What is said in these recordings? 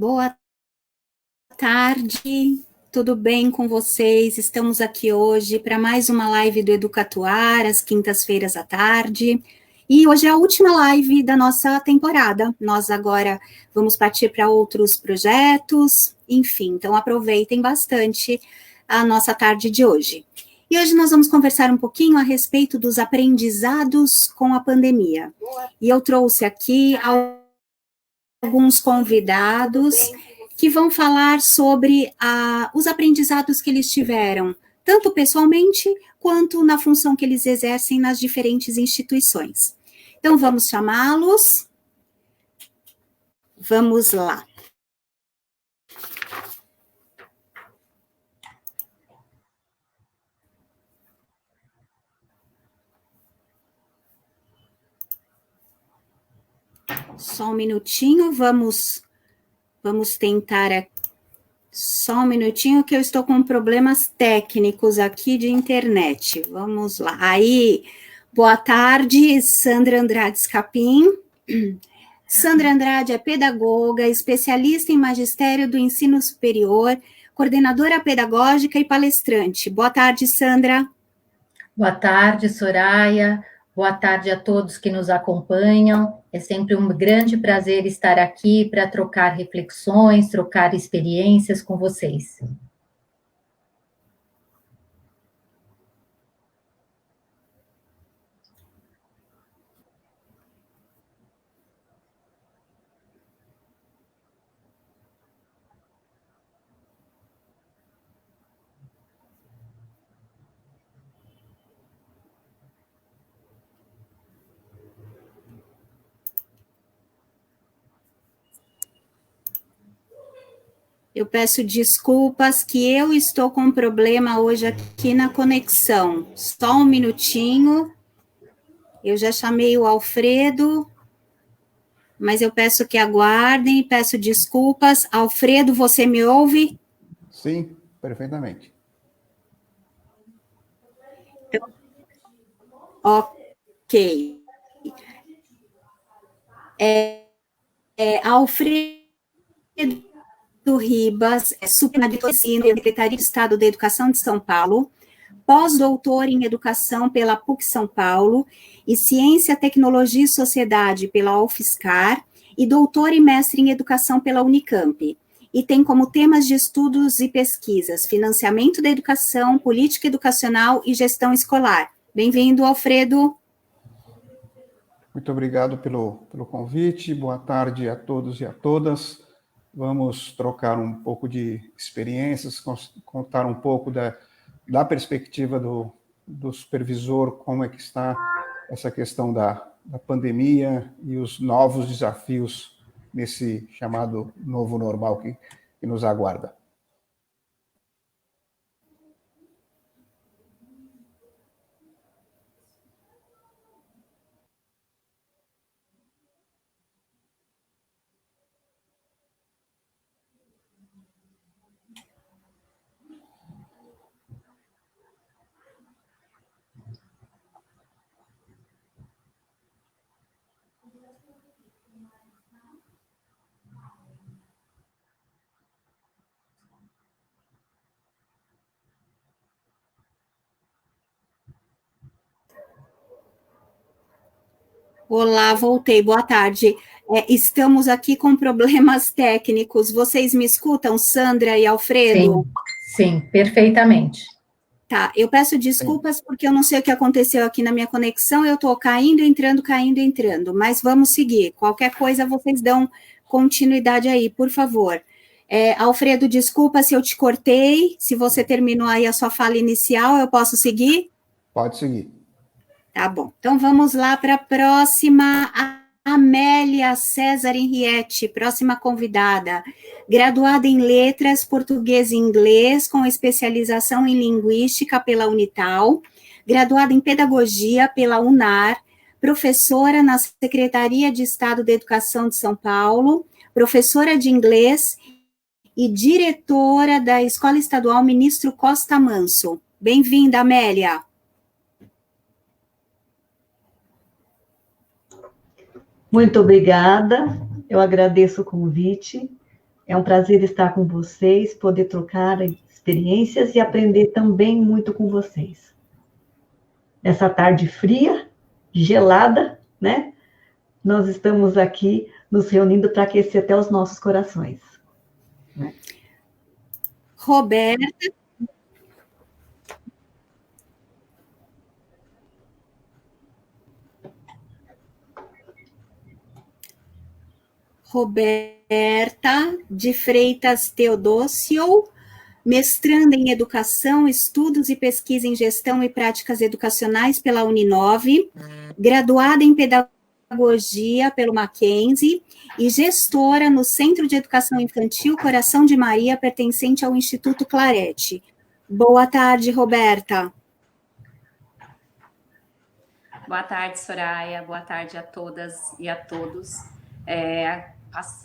Boa tarde, tudo bem com vocês? Estamos aqui hoje para mais uma live do Educatuar, às quintas-feiras à tarde. E hoje é a última live da nossa temporada. Nós agora vamos partir para outros projetos, enfim, então aproveitem bastante a nossa tarde de hoje. E hoje nós vamos conversar um pouquinho a respeito dos aprendizados com a pandemia. E eu trouxe aqui alguns convidados que vão falar sobre os aprendizados que eles tiveram, tanto pessoalmente quanto na função que eles exercem nas diferentes instituições. Então, vamos chamá-los. Vamos lá. Só um minutinho, vamos tentar aqui. Só um minutinho que eu estou com problemas técnicos aqui de internet. Vamos lá. Aí, boa tarde, Sandra Andrade Scapim. Sandra Andrade é pedagoga, especialista em magistério do ensino superior, coordenadora pedagógica e palestrante. Boa tarde, Sandra. Boa tarde, Soraya. Boa tarde a todos que nos acompanham. É sempre um grande prazer estar aqui para trocar reflexões, trocar experiências com vocês. Eu peço desculpas que eu estou com um problema hoje aqui na conexão. Só um minutinho. Eu já chamei o Alfredo, mas eu peço que aguardem, peço desculpas. Alfredo, você me ouve? Sim, perfeitamente. Ok. Alfredo Ribas é superintendente da Secretaria de Estado da Educação de São Paulo, pós-doutor em Educação pela PUC São Paulo e Ciência, Tecnologia e Sociedade pela UFSCar e doutor e mestre em Educação pela Unicamp. E tem como temas de estudos e pesquisas financiamento da educação, política educacional e gestão escolar. Bem-vindo, Alfredo. Muito obrigado pelo convite. Boa tarde a todos e a todas. Vamos trocar um pouco de experiências, contar um pouco da perspectiva do supervisor, como é que está essa questão da pandemia e os novos desafios nesse chamado novo normal que nos aguarda. Olá, voltei, boa tarde. Estamos aqui com problemas técnicos. Vocês me escutam, Sandra e Alfredo? Sim, perfeitamente. Tá, eu peço desculpas porque eu não sei o que aconteceu aqui na minha conexão, eu estou caindo, entrando, mas vamos seguir. Qualquer coisa vocês dão continuidade aí, por favor. Alfredo, desculpa se eu te cortei, se você terminou aí a sua fala inicial, eu posso seguir? Pode seguir. Tá bom, então vamos lá para a próxima, Amélia César Henriette, próxima convidada, graduada em Letras, Português e Inglês, com especialização em Linguística pela Unital, graduada em Pedagogia pela UNAR, professora na Secretaria de Estado da Educação de São Paulo, professora de inglês e diretora da Escola Estadual Ministro Costa Manso. Bem-vinda, Amélia. Muito obrigada, eu agradeço o convite. É um prazer estar com vocês, poder trocar experiências e aprender também muito com vocês. Nessa tarde fria, gelada, né? Nós estamos aqui nos reunindo para aquecer até os nossos corações. Roberta. Roberta de Freitas Teodósio, mestranda em Educação, Estudos e Pesquisa em Gestão e Práticas Educacionais pela Uninove, graduada em Pedagogia pelo Mackenzie e gestora no Centro de Educação Infantil Coração de Maria, pertencente ao Instituto Clarete. Boa tarde, Roberta. Boa tarde, Soraya. Boa tarde a todas e a todos.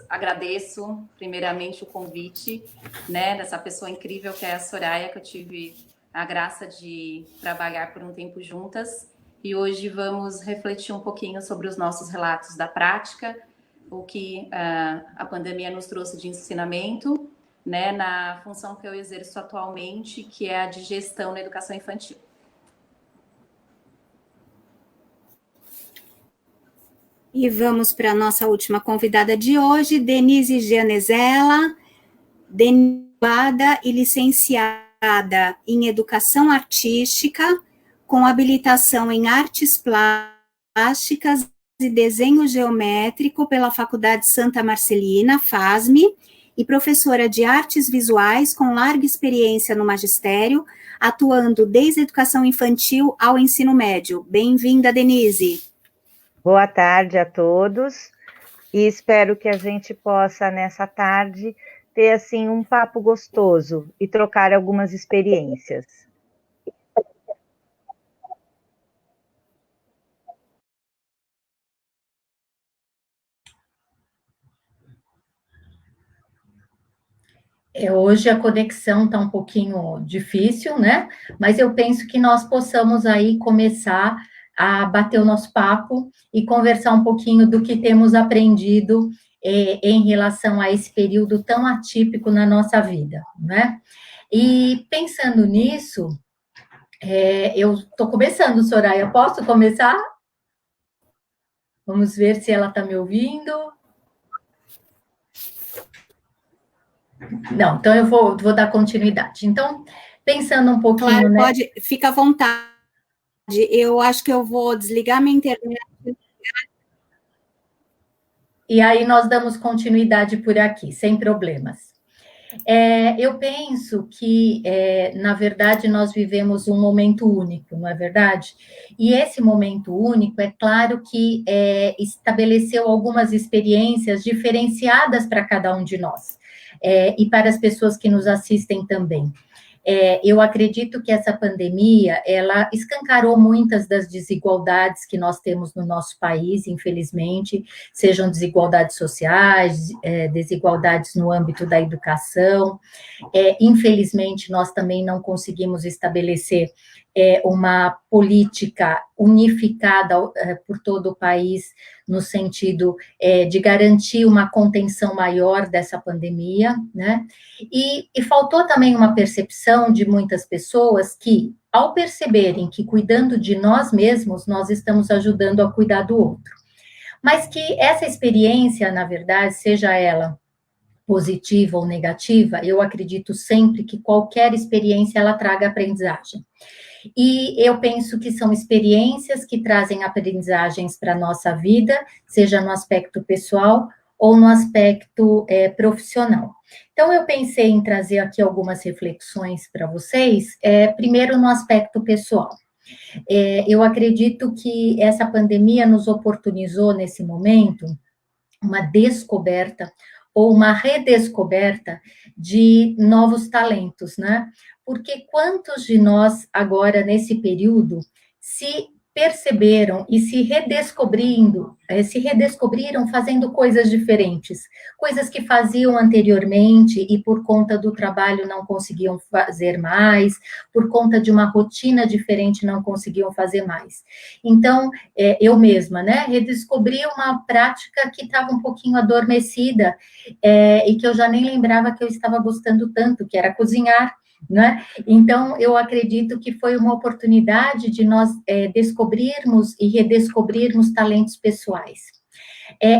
Agradeço, primeiramente, o convite, né, dessa pessoa incrível que é a Soraya, que eu tive a graça de trabalhar por um tempo juntas. E hoje vamos refletir um pouquinho sobre os nossos relatos da prática, o que a pandemia nos trouxe de ensinamento, né, na função que eu exerço atualmente, que é a de gestão na educação infantil. E vamos para a nossa última convidada de hoje, Denise Gianezella, graduada e licenciada em Educação Artística, com habilitação em Artes Plásticas e Desenho Geométrico pela Faculdade Santa Marcelina, FASM, e professora de Artes Visuais com larga experiência no magistério, atuando desde a educação infantil ao ensino médio. Bem-vinda, Denise. Boa tarde a todos, e espero que a gente possa, nessa tarde, ter, assim, um papo gostoso e trocar algumas experiências. Hoje a conexão está um pouquinho difícil, né? Mas eu penso que nós possamos aí começar a bater o nosso papo e conversar um pouquinho do que temos aprendido em relação a esse período tão atípico na nossa vida, né? E pensando nisso, eu estou começando, Soraya, posso começar? Vamos ver se ela está me ouvindo. Não, então eu vou dar continuidade. Então, pensando um pouquinho... Claro, né? pode, fica à vontade. Eu acho que eu vou desligar minha internet. E aí nós damos continuidade por aqui, sem problemas. Eu penso que, na verdade, nós vivemos um momento único, não é verdade? E esse momento único, é claro que estabeleceu algumas experiências diferenciadas para cada um de nós, e para as pessoas que nos assistem também. Eu acredito que essa pandemia, ela escancarou muitas das desigualdades que nós temos no nosso país, infelizmente, sejam desigualdades sociais, desigualdades no âmbito da educação. Infelizmente, nós também não conseguimos estabelecer uma política unificada por todo o país, no sentido de garantir uma contenção maior dessa pandemia, né? E faltou também uma percepção de muitas pessoas que, ao perceberem que cuidando de nós mesmos, nós estamos ajudando a cuidar do outro. Mas que essa experiência, na verdade, seja ela positiva ou negativa, eu acredito sempre que qualquer experiência, ela traga aprendizagem. E eu penso que são experiências que trazem aprendizagens para a nossa vida, seja no aspecto pessoal ou no aspecto profissional. Então, eu pensei em trazer aqui algumas reflexões para vocês, primeiro no aspecto pessoal. Eu acredito que essa pandemia nos oportunizou, nesse momento, uma descoberta ou uma redescoberta de novos talentos, né? Porque quantos de nós, agora, nesse período, se perceberam e se redescobriram fazendo coisas diferentes, coisas que faziam anteriormente e por conta do trabalho não conseguiam fazer mais, por conta de uma rotina diferente não conseguiam fazer mais. Então, eu mesma, né, redescobri uma prática que estava um pouquinho adormecida, e que eu já nem lembrava que eu estava gostando tanto, que era cozinhar, né? Então, eu acredito que foi uma oportunidade de nós descobrirmos e redescobrirmos talentos pessoais.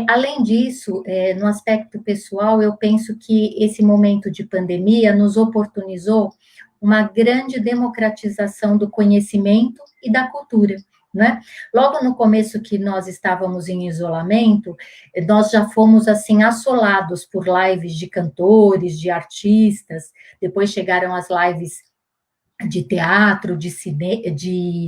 Além disso, no aspecto pessoal, eu penso que esse momento de pandemia nos oportunizou uma grande democratização do conhecimento e da cultura, né? Logo no começo que nós estávamos em isolamento, nós já fomos, assim, assolados por lives de cantores, de artistas, depois chegaram as lives de teatro, de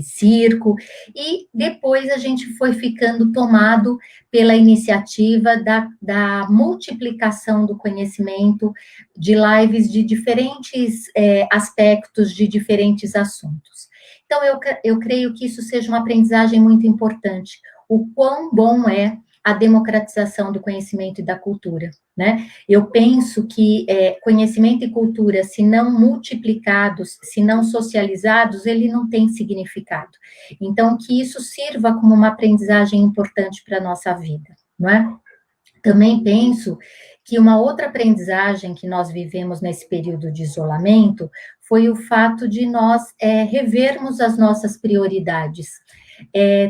circo, e depois a gente foi ficando tomado pela iniciativa da multiplicação do conhecimento, de lives de diferentes aspectos, de diferentes assuntos. Então, eu creio que isso seja uma aprendizagem muito importante, o quão bom é a democratização do conhecimento e da cultura, né? Eu penso que conhecimento e cultura, se não multiplicados, se não socializados, ele não tem significado. Então, que isso sirva como uma aprendizagem importante para a nossa vida, não é? Também penso que uma outra aprendizagem que nós vivemos nesse período de isolamento foi o fato de nós revermos as nossas prioridades.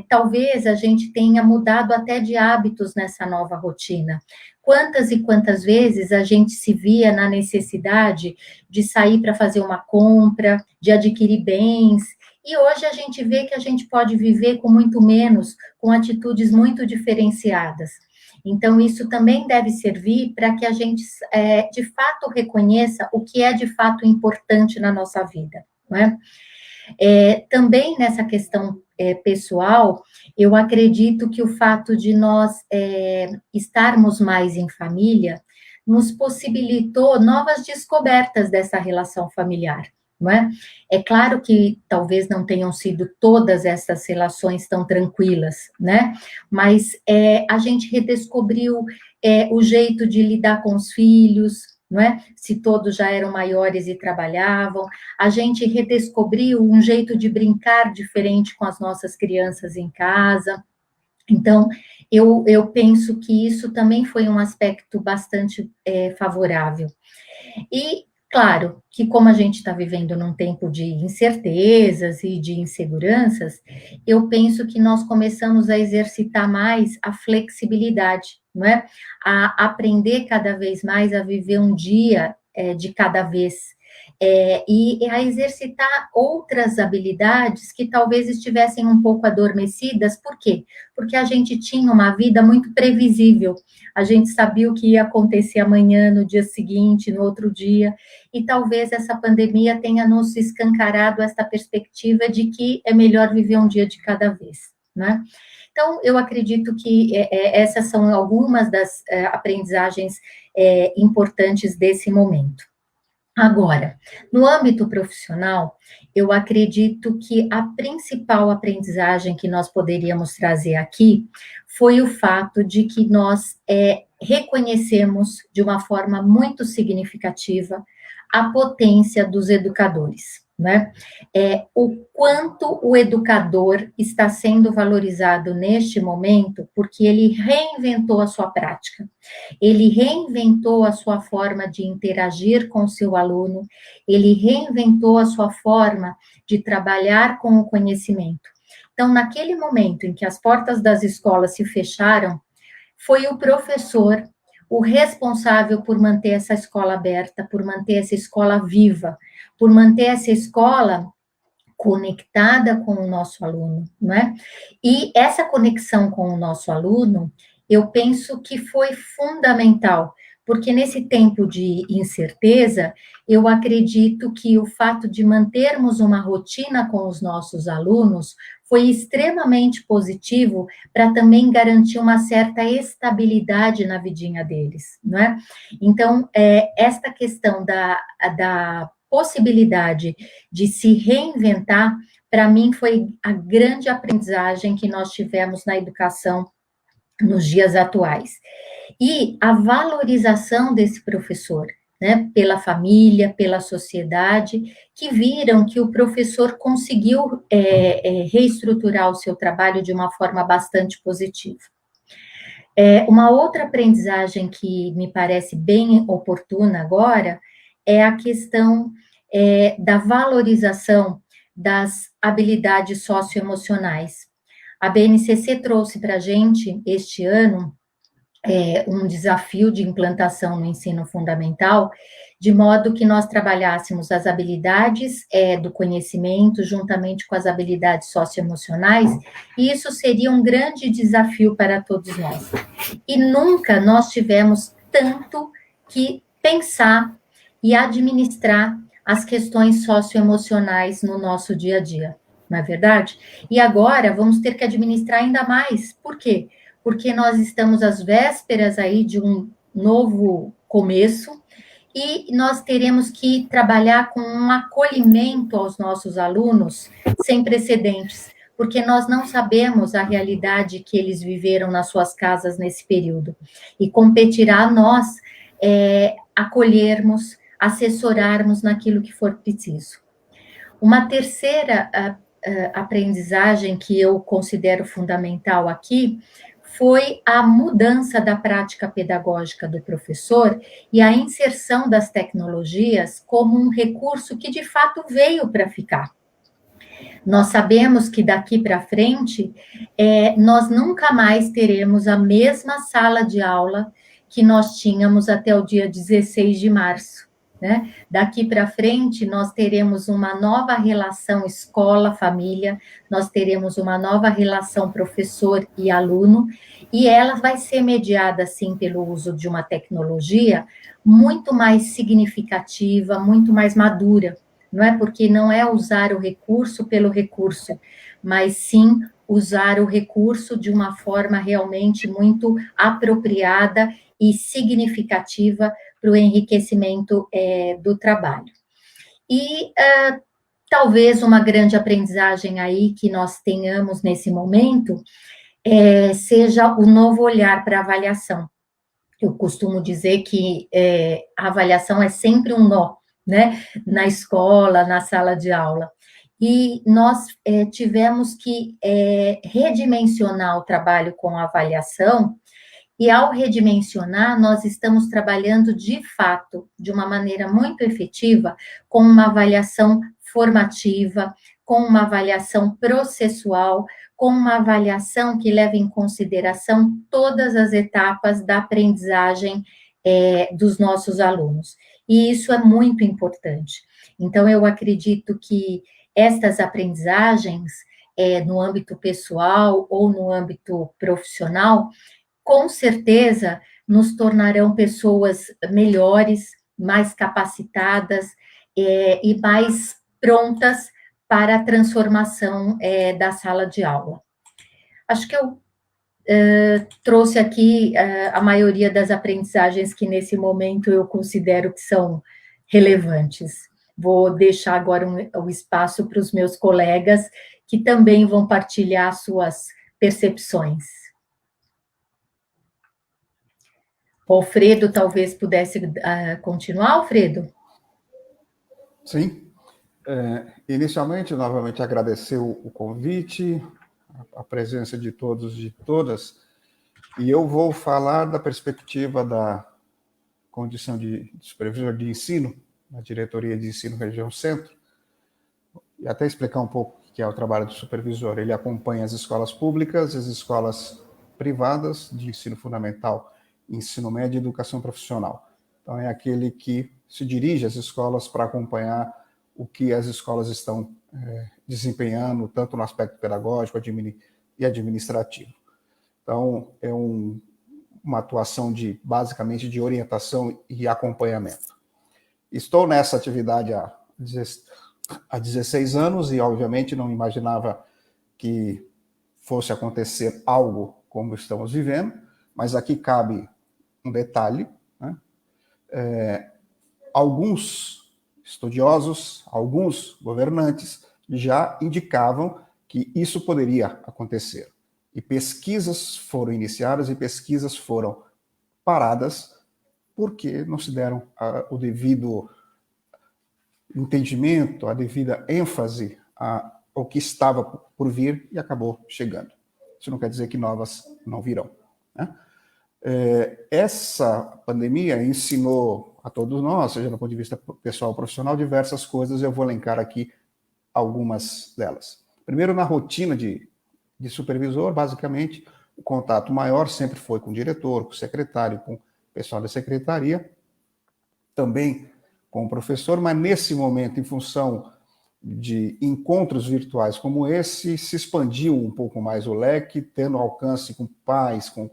Talvez a gente tenha mudado até de hábitos nessa nova rotina. Quantas e quantas vezes a gente se via na necessidade de sair para fazer uma compra, de adquirir bens, e hoje a gente vê que a gente pode viver com muito menos, com atitudes muito diferenciadas. Então, isso também deve servir para que a gente, de fato, reconheça o que é, de fato, importante na nossa vida, não é? Também nessa questão pessoal, eu acredito que o fato de nós estarmos mais em família nos possibilitou novas descobertas dessa relação familiar, não é? É claro que talvez não tenham sido todas essas relações tão tranquilas, né? Mas a gente redescobriu o jeito de lidar com os filhos, não é? Se todos já eram maiores e trabalhavam, a gente redescobriu um jeito de brincar diferente com as nossas crianças em casa. Então, eu penso que isso também foi um aspecto bastante favorável. E, claro, que como a gente está vivendo num tempo de incertezas e de inseguranças, eu penso que nós começamos a exercitar mais a flexibilidade, não é? A aprender cada vez mais a viver um dia de cada vez, e a exercitar outras habilidades que talvez estivessem um pouco adormecidas. Por quê? Porque a gente tinha uma vida muito previsível, a gente sabia o que ia acontecer amanhã, no dia seguinte, no outro dia, e talvez essa pandemia tenha nos escancarado essa perspectiva de que é melhor viver um dia de cada vez, né? Então, eu acredito que essas são algumas das aprendizagens importantes desse momento. Agora, no âmbito profissional, eu acredito que a principal aprendizagem que nós poderíamos trazer aqui foi o fato de que nós reconhecemos de uma forma muito significativa a potência dos educadores, né? O quanto o educador está sendo valorizado neste momento, porque ele reinventou a sua prática, ele reinventou a sua forma de interagir com o seu aluno, ele reinventou a sua forma de trabalhar com o conhecimento. Então, naquele momento em que as portas das escolas se fecharam, foi o professor o responsável por manter essa escola aberta, por manter essa escola viva, por manter essa escola conectada com o nosso aluno, não é? E essa conexão com o nosso aluno, eu penso que foi fundamental, porque nesse tempo de incerteza, eu acredito que o fato de mantermos uma rotina com os nossos alunos foi extremamente positivo para também garantir uma certa estabilidade na vidinha deles, não é? Então, esta questão da possibilidade de se reinventar, para mim foi a grande aprendizagem que nós tivemos na educação nos dias atuais. E a valorização desse professor, né, pela família, pela sociedade, que viram que o professor conseguiu reestruturar o seu trabalho de uma forma bastante positiva. Uma outra aprendizagem que me parece bem oportuna agora é a questão da valorização das habilidades socioemocionais. A BNCC trouxe para a gente, este ano, um desafio de implantação no ensino fundamental, de modo que nós trabalhássemos as habilidades do conhecimento, juntamente com as habilidades socioemocionais, e isso seria um grande desafio para todos nós. E nunca nós tivemos tanto que pensar e administrar as questões socioemocionais no nosso dia a dia, não é verdade? E agora vamos ter que administrar ainda mais. Por quê? Porque nós estamos às vésperas aí de um novo começo e nós teremos que trabalhar com um acolhimento aos nossos alunos sem precedentes, porque nós não sabemos a realidade que eles viveram nas suas casas nesse período. E competirá a nós acolhermos, assessorarmos naquilo que for preciso. Uma terceira aprendizagem que eu considero fundamental aqui foi a mudança da prática pedagógica do professor e a inserção das tecnologias como um recurso que, de fato, veio para ficar. Nós sabemos que daqui para frente, nós nunca mais teremos a mesma sala de aula que nós tínhamos até o dia 16 de março. Né? Daqui para frente, nós teremos uma nova relação escola-família, nós teremos uma nova relação professor e aluno, e ela vai ser mediada, sim, pelo uso de uma tecnologia muito mais significativa, muito mais madura, não é? Porque não é usar o recurso pelo recurso, mas sim usar o recurso de uma forma realmente muito apropriada e significativa para o enriquecimento do trabalho. E talvez uma grande aprendizagem aí que nós tenhamos nesse momento seja o novo olhar para a avaliação. Eu costumo dizer que a avaliação é sempre um nó, né? Na escola, na sala de aula. E nós tivemos que redimensionar o trabalho com a avaliação. E ao redimensionar, nós estamos trabalhando de fato, de uma maneira muito efetiva, com uma avaliação formativa, com uma avaliação processual, com uma avaliação que leva em consideração todas as etapas da aprendizagem dos nossos alunos. E isso é muito importante. Então, eu acredito que estas aprendizagens, no âmbito pessoal ou no âmbito profissional, com certeza nos tornarão pessoas melhores, mais capacitadas e mais prontas para a transformação da sala de aula. Acho que eu trouxe aqui a maioria das aprendizagens que nesse momento eu considero que são relevantes. Vou deixar agora o espaço para os meus colegas que também vão partilhar suas percepções. O Alfredo talvez pudesse continuar, Alfredo? Sim. Inicialmente, novamente, agradecer o convite, a presença de todos e de todas, e eu vou falar da perspectiva da condição de supervisor de ensino, na Diretoria de Ensino Região Centro, e até explicar um pouco o que é o trabalho do supervisor. Ele acompanha as escolas públicas, as escolas privadas de ensino fundamental, ensino médio e educação profissional. Então, é aquele que se dirige às escolas para acompanhar o que as escolas estão desempenhando, tanto no aspecto pedagógico e administrativo. Então, é uma atuação basicamente de orientação e acompanhamento. Estou nessa atividade há 16 anos e, obviamente, não imaginava que fosse acontecer algo como estamos vivendo, mas aqui cabe um detalhe, né? Alguns estudiosos, alguns governantes, já indicavam que isso poderia acontecer. E pesquisas foram iniciadas e pesquisas foram paradas porque não se deram o devido entendimento, a devida ênfase ao que estava por vir e acabou chegando. Isso não quer dizer que novas não virão, né? Essa pandemia ensinou a todos nós, seja do ponto de vista pessoal ou profissional, diversas coisas. Eu vou elencar aqui algumas delas. Primeiro, na rotina de supervisor, basicamente, o contato maior sempre foi com o diretor, com o secretário, com o pessoal da secretaria, também com o professor, mas nesse momento, em função de encontros virtuais como esse, se expandiu um pouco mais o leque, tendo alcance com pais, com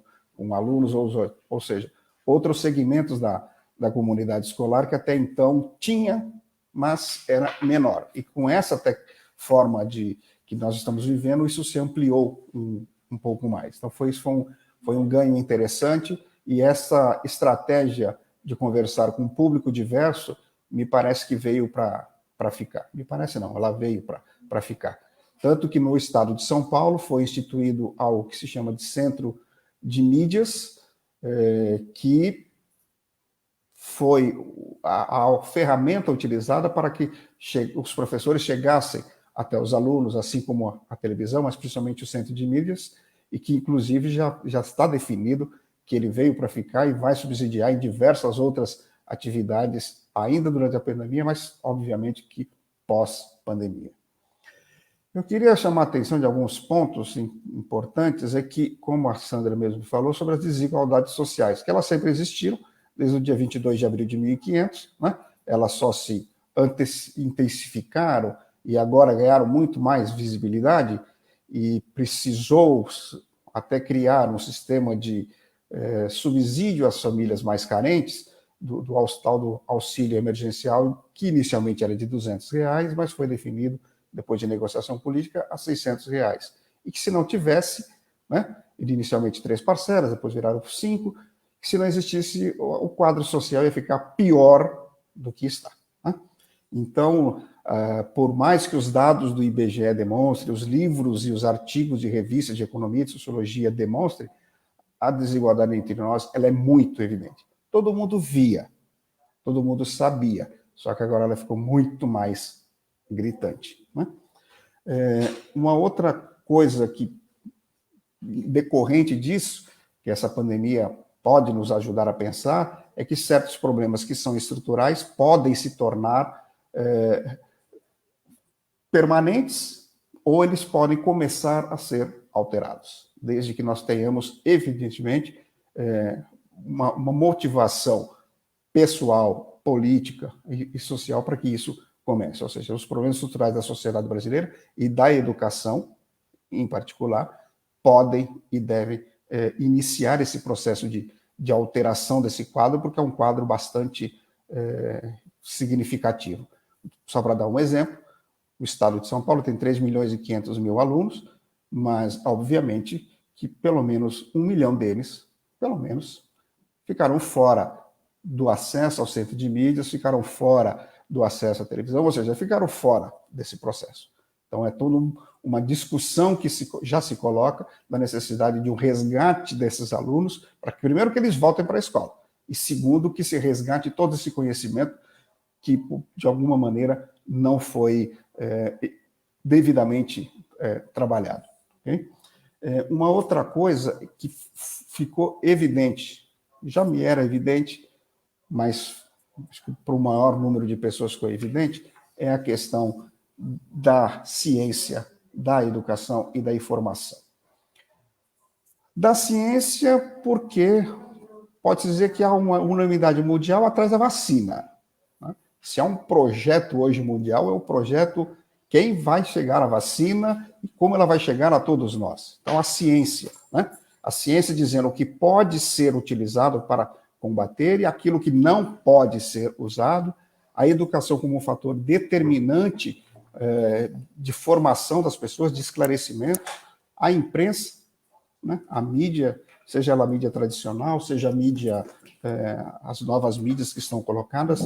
alunos, ou seja, outros segmentos da comunidade escolar que até então tinha, mas era menor. E com essa forma que nós estamos vivendo, isso se ampliou um pouco mais. Então, foi um ganho interessante, e essa estratégia de conversar com um público diverso me parece que veio para ficar. Me parece não, ela veio para ficar. Tanto que no estado de São Paulo foi instituído algo que se chama de Centro de Mídias, que foi a ferramenta utilizada para que os professores chegassem até os alunos, assim como a televisão, mas principalmente o Centro de Mídias, e que, inclusive, já está definido que ele veio para ficar e vai subsidiar em diversas outras atividades, ainda durante a pandemia, mas, obviamente, que pós-pandemia. Eu queria chamar a atenção de alguns pontos importantes, que, como a Sandra mesmo falou, sobre as desigualdades sociais, que elas sempre existiram, desde o dia 22 de abril de 1500, né? Elas só se intensificaram e agora ganharam muito mais visibilidade, e precisou até criar um sistema de subsídio às famílias mais carentes, do tal do auxílio emergencial, que inicialmente era de R$200, mas foi definido, depois de negociação política, a R$600. E que se não tivesse, né, inicialmente 3 parcelas, depois viraram 5, que se não existisse, o quadro social ia ficar pior do que está, né? Então, por mais que os dados do IBGE demonstrem, os livros e os artigos de revistas de economia e de sociologia demonstrem, a desigualdade entre nós, ela é muito evidente. Todo mundo via, todo mundo sabia, só que agora ela ficou muito mais gritante, né? Uma outra coisa que, decorrente disso, que essa pandemia pode nos ajudar a pensar, é que certos problemas que são estruturais podem se tornar permanentes, ou eles podem começar a ser alterados, desde que nós tenhamos, evidentemente, uma motivação pessoal, política e social para que isso comece. Ou seja, os problemas estruturais da sociedade brasileira e da educação, em particular, podem e devem iniciar esse processo de alteração desse quadro, porque é um quadro bastante significativo. Só para dar um exemplo, o estado de São Paulo tem 3.500.000 alunos, mas, obviamente, que pelo menos 1 milhão deles, pelo menos, ficaram fora do acesso ao centro de mídias, ficaram fora do acesso à televisão, ou seja, ficaram fora desse processo. Então, é toda uma discussão que já se coloca da necessidade de um resgate desses alunos, para que, primeiro, que eles voltem para a escola, e, segundo, que se resgate todo esse conhecimento que, de alguma maneira, não foi devidamente trabalhado. Okay? Uma outra coisa que ficou evidente, já me era evidente, mas acho que para o maior número de pessoas ficou evidente, é a questão da ciência, da educação e da informação. Da ciência, porque pode-se dizer que há uma unanimidade mundial atrás da vacina. Né? Se há um projeto hoje mundial, é o projeto quem vai chegar à vacina e como ela vai chegar a todos nós. Então, a ciência, né? A ciência dizendo o que pode ser utilizado para combater e aquilo que não pode ser usado, a educação como um fator determinante de formação das pessoas, de esclarecimento, a imprensa, né? A mídia, seja ela a mídia tradicional, seja a mídia, as novas mídias que estão colocadas,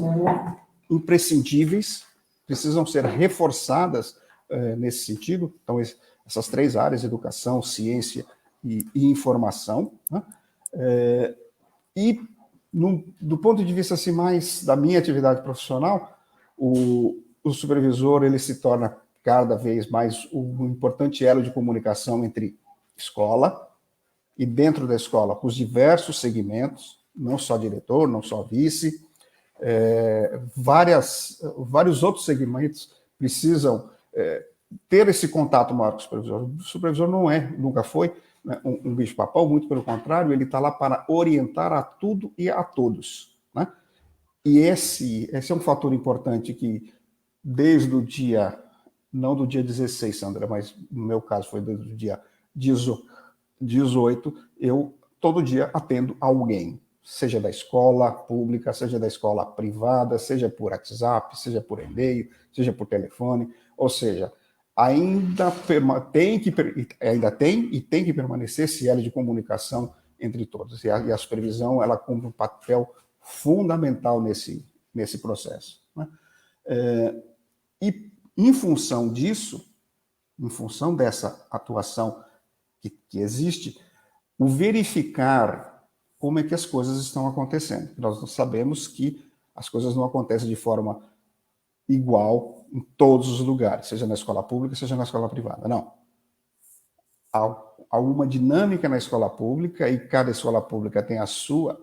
imprescindíveis, precisam ser reforçadas nesse sentido. Então, essas 3 áreas, educação, ciência e informação, né? Do ponto de vista assim, mais da minha atividade profissional, o supervisor ele se torna cada vez mais um importante elo de comunicação entre escola e dentro da escola, com os diversos segmentos, não só diretor, não só vice, vários outros segmentos precisam ter esse contato maior com o supervisor. O supervisor nunca foi, né, um bicho-papão, muito pelo contrário, ele está lá para orientar a tudo e a todos, né? E esse é um fator importante que, desde o dia, não do dia 16, Sandra, mas no meu caso foi desde o dia 18, eu todo dia atendo alguém, seja da escola pública, seja da escola privada, seja por WhatsApp, seja por e-mail, seja por telefone, ou seja, ainda tem e tem que permanecer esse elo de comunicação entre todos. E a supervisão, ela cumpre um papel fundamental nesse processo, né? E em função disso, em função dessa atuação que existe, o verificar como é que as coisas estão acontecendo. Nós sabemos que as coisas não acontecem de forma igual em todos os lugares, seja na escola pública, seja na escola privada. Não. Há uma dinâmica na escola pública e cada escola pública tem a sua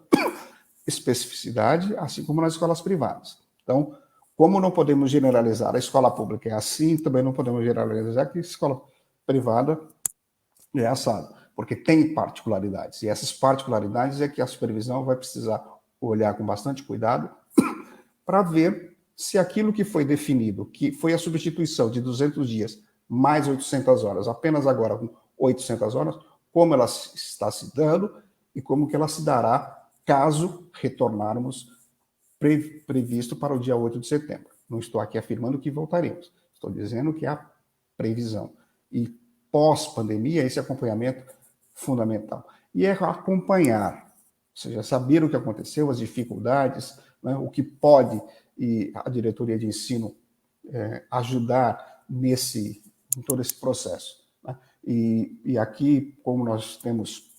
especificidade, assim como nas escolas privadas. Então, como não podemos generalizar, a escola pública é assim, também não podemos generalizar que a escola privada é assado, porque tem particularidades, e essas particularidades é que a supervisão vai precisar olhar com bastante cuidado para ver se aquilo que foi definido, que foi a substituição de 200 dias mais 800 horas, apenas agora com 800 horas, como ela está se dando e como que ela se dará caso retornarmos previsto para o dia 8 de setembro. Não estou aqui afirmando que voltaremos, estou dizendo que há previsão. E pós-pandemia, esse acompanhamento fundamental. E é acompanhar, ou seja, saber o que aconteceu, as dificuldades, né, o que pode e a diretoria de ensino ajudar em todo esse processo, né? E aqui, como nós temos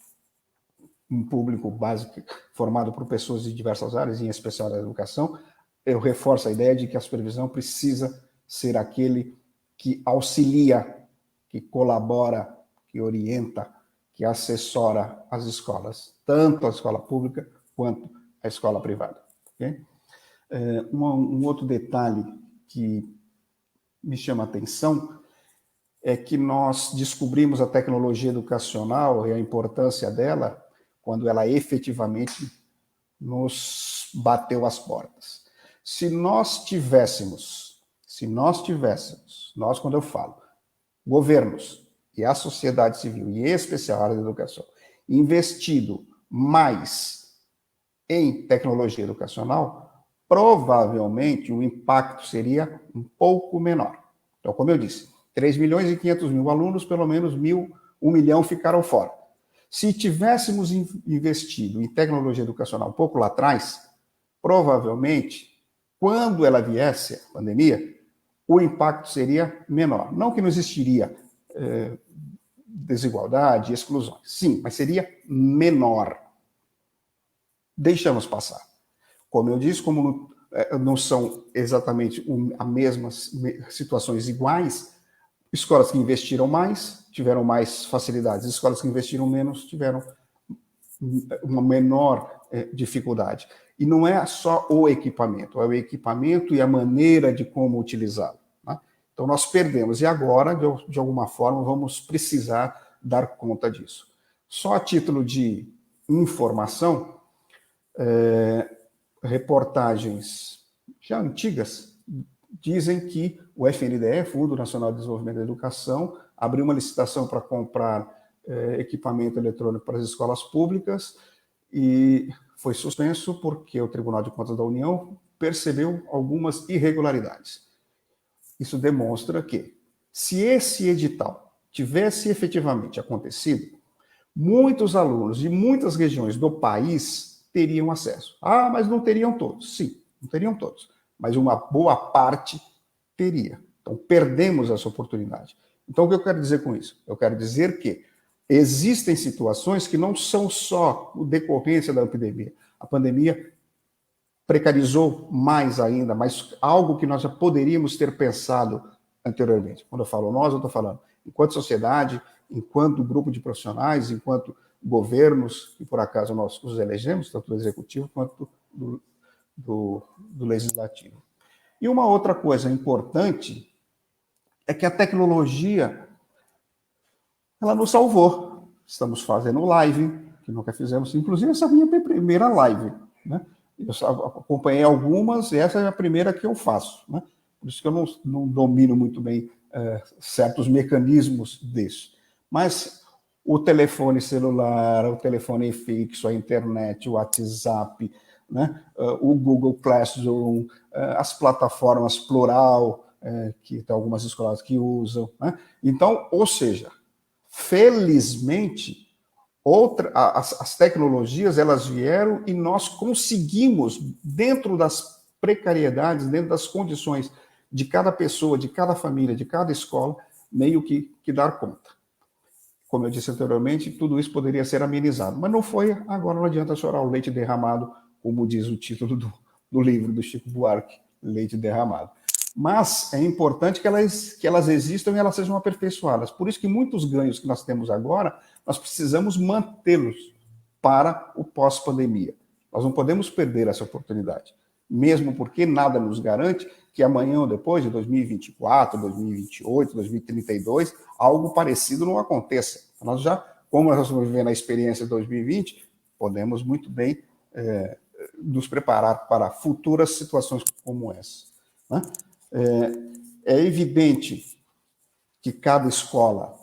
um público básico formado por pessoas de diversas áreas, em especial da educação, eu reforço a ideia de que a supervisão precisa ser aquele que auxilia, que colabora, que orienta, que assessora as escolas, tanto a escola pública quanto a escola privada. Okay? Um outro detalhe que me chama a atenção é que nós descobrimos a tecnologia educacional e a importância dela quando ela efetivamente nos bateu as portas. Se nós tivéssemos, nós, quando eu falo, governos e a sociedade civil, e em especial a área da educação, investido mais em tecnologia educacional, provavelmente o impacto seria um pouco menor. Então, como eu disse, 3.500.000 alunos, pelo menos 1 milhão ficaram fora. Se tivéssemos investido em tecnologia educacional um pouco lá atrás, provavelmente, quando ela viesse, a pandemia, o impacto seria menor. Não que não existiria desigualdade, exclusões. Sim, mas seria menor. Deixamos passar. Como eu disse, como não são exatamente as mesmas situações iguais, escolas que investiram mais tiveram mais facilidades, escolas que investiram menos tiveram uma menor dificuldade. E não é só o equipamento, é o equipamento e a maneira de como utilizá-lo, né? Então, nós perdemos, e agora, de alguma forma, vamos precisar dar conta disso. Só a título de informação, reportagens já antigas dizem que o FNDE, Fundo Nacional de Desenvolvimento da Educação, abriu uma licitação para comprar equipamento eletrônico para as escolas públicas e foi suspenso porque o Tribunal de Contas da União percebeu algumas irregularidades. Isso demonstra que, se esse edital tivesse efetivamente acontecido, muitos alunos de muitas regiões do país teriam acesso. Ah, mas não teriam todos. Sim, não teriam todos. mas uma boa parte teria. Então, perdemos essa oportunidade. Então, o que eu quero dizer com isso? Eu quero dizer que existem situações que não são só decorrência da epidemia. A pandemia precarizou mais ainda, mas algo que nós já poderíamos ter pensado anteriormente. Quando eu falo nós, eu estou falando enquanto sociedade, enquanto grupo de profissionais, enquanto governos, que por acaso nós os elegemos, tanto do executivo quanto do legislativo. E uma outra coisa importante é que a tecnologia, ela nos salvou. Estamos fazendo live, que nunca fizemos, inclusive essa é a minha primeira live, né? Eu acompanhei algumas, e essa é a primeira que eu faço, né? Por isso que eu não domino muito bem certos mecanismos disso. Mas o telefone celular, o telefone fixo, a internet, o WhatsApp, né? O Google Classroom, as plataformas plural, que tem algumas escolas que usam, né? Então, ou seja, felizmente, as tecnologias, elas vieram e nós conseguimos, dentro das precariedades, dentro das condições de cada pessoa, de cada família, de cada escola, meio que dar conta. Como eu disse anteriormente, tudo isso poderia ser amenizado, mas não foi. Agora não adianta chorar o leite derramado, como diz o título do livro do Chico Buarque, Leite Derramado. Mas é importante que elas existam e elas sejam aperfeiçoadas. Por isso que muitos ganhos que nós temos agora, nós precisamos mantê-los para o pós-pandemia. Nós não podemos perder essa oportunidade, mesmo porque nada nos garante que amanhã ou depois, de 2024, 2028, 2032, algo parecido não aconteça. Nós já, como nós estamos vivendo a experiência de 2020, podemos muito bem nos preparar para futuras situações como essa, né? É evidente que cada escola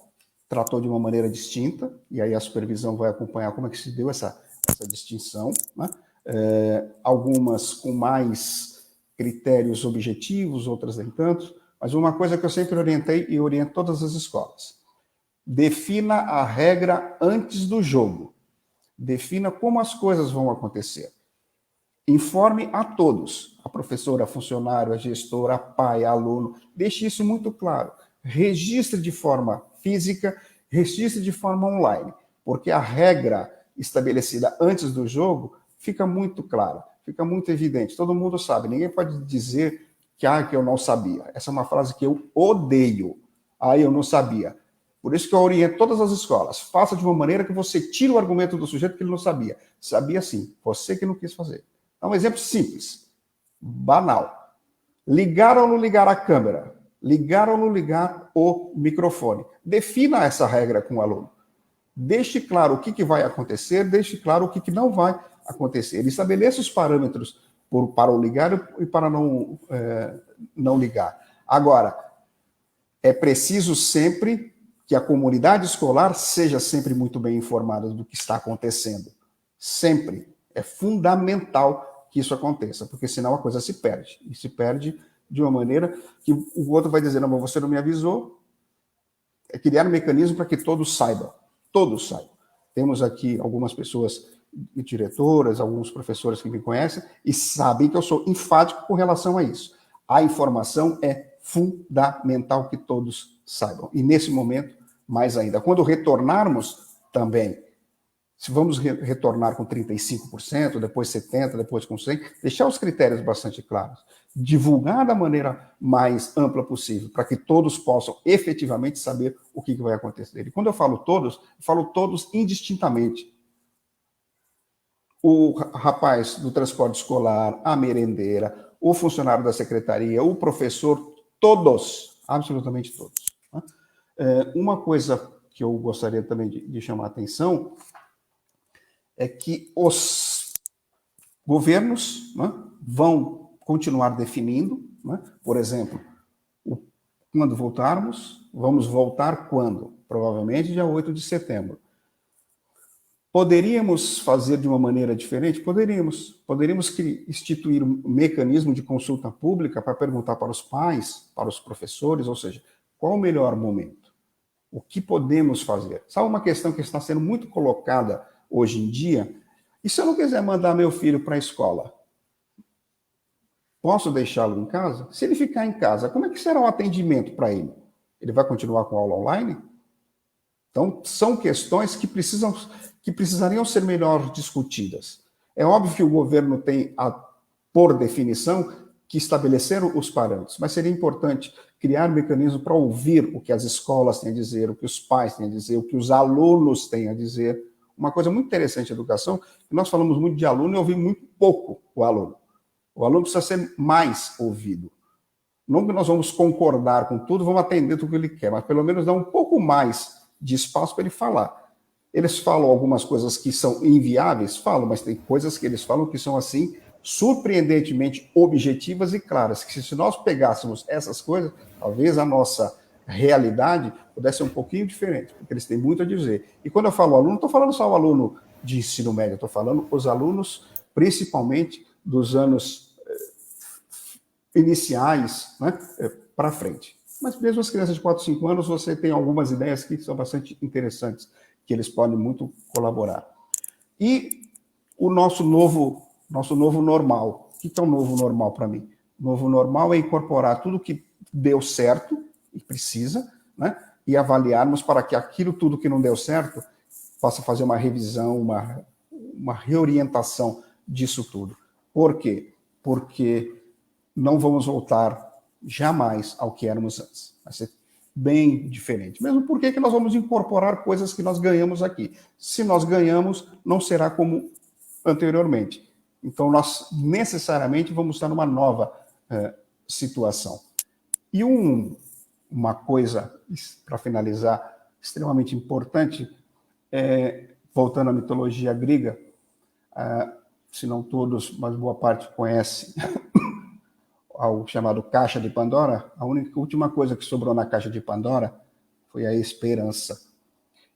tratou de uma maneira distinta, e aí a supervisão vai acompanhar como é que se deu essa distinção, né? Algumas com mais critérios objetivos, outras nem tanto, mas uma coisa que eu sempre orientei e oriento todas as escolas: defina a regra antes do jogo, defina como as coisas vão acontecer. Informe a todos, a professora, a funcionário, a gestora, a pai, a aluno, deixe isso muito claro. Registre de forma física, registre de forma online, porque a regra estabelecida antes do jogo fica muito clara, fica muito evidente, todo mundo sabe, ninguém pode dizer que eu não sabia. Essa é uma frase que eu odeio. Eu não sabia. Por isso que eu oriento todas as escolas, faça de uma maneira que você tire o argumento do sujeito que ele não sabia. Sabia sim, você que não quis fazer. É um exemplo simples, banal. Ligar ou não ligar a câmera? Ligar ou não ligar o microfone? Defina essa regra com o aluno. Deixe claro o que vai acontecer, deixe claro o que não vai acontecer. Ele estabeleça os parâmetros para o ligar e para não ligar. Agora, é preciso sempre que a comunidade escolar seja sempre muito bem informada do que está acontecendo. Sempre. É fundamental que isso aconteça, porque senão a coisa se perde. E se perde de uma maneira que o outro vai dizer: não, mas você não me avisou. É criar um mecanismo para que todos saibam. Todos saibam. Temos aqui algumas pessoas diretoras, alguns professores que me conhecem e sabem que eu sou enfático com relação a isso. A informação é fundamental que todos saibam. E nesse momento, mais ainda. Quando retornarmos também, se vamos retornar com 35%, depois 70%, depois com 100%, deixar os critérios bastante claros. Divulgar da maneira mais ampla possível, para que todos possam efetivamente saber o que vai acontecer. E quando eu falo todos indistintamente. O rapaz do transporte escolar, a merendeira, o funcionário da secretaria, o professor, todos, absolutamente todos. Uma coisa que eu gostaria também de chamar a atenção é que os governos, né, vão continuar definindo, né? Por exemplo, quando voltarmos, vamos voltar quando? Provavelmente dia 8 de setembro. Poderíamos fazer de uma maneira diferente? Poderíamos. Poderíamos instituir um mecanismo de consulta pública para perguntar para os pais, para os professores, ou seja, qual o melhor momento? O que podemos fazer? Sabe uma questão que está sendo muito colocada hoje em dia? E se eu não quiser mandar meu filho para a escola? Posso deixá-lo em casa? Se ele ficar em casa, como é que será o atendimento para ele? Ele vai continuar com a aula online? Então, são questões que precisariam ser melhor discutidas. É óbvio que o governo tem, por definição, que estabelecer os parâmetros, mas seria importante criar mecanismos para ouvir o que as escolas têm a dizer, o que os pais têm a dizer, o que os alunos têm a dizer. Uma coisa muito interessante da educação, que nós falamos muito de aluno e ouvimos muito pouco o aluno. O aluno precisa ser mais ouvido. Não que nós vamos concordar com tudo, vamos atender tudo que ele quer, mas pelo menos dar um pouco mais de espaço para ele falar. Eles falam algumas coisas que são inviáveis, falam, mas tem coisas que eles falam que são, assim, surpreendentemente objetivas e claras, que se nós pegássemos essas coisas, talvez a nossa realidade pudesse ser um pouquinho diferente, porque eles têm muito a dizer. E quando eu falo aluno, não estou falando só o aluno de ensino médio, estou falando os alunos, principalmente dos anos iniciais, né, para frente. Mas mesmo as crianças de 4, 5 anos, você tem algumas ideias que são bastante interessantes, que eles podem muito colaborar. E o nosso novo normal. O que é um novo normal para mim? O novo normal é incorporar tudo que deu certo, e precisa, né, e avaliarmos para que aquilo tudo que não deu certo possa fazer uma revisão, uma reorientação disso tudo. Por quê? Porque não vamos voltar jamais ao que éramos antes. Vai ser bem diferente. Mesmo porque que nós vamos incorporar coisas que nós ganhamos aqui. Se nós ganhamos, não será como anteriormente. Então, nós necessariamente vamos estar numa nova situação. E uma coisa, para finalizar, extremamente importante, voltando à mitologia grega, se não todos, mas boa parte conhece algo chamado Caixa de Pandora. A última coisa que sobrou na Caixa de Pandora foi a esperança.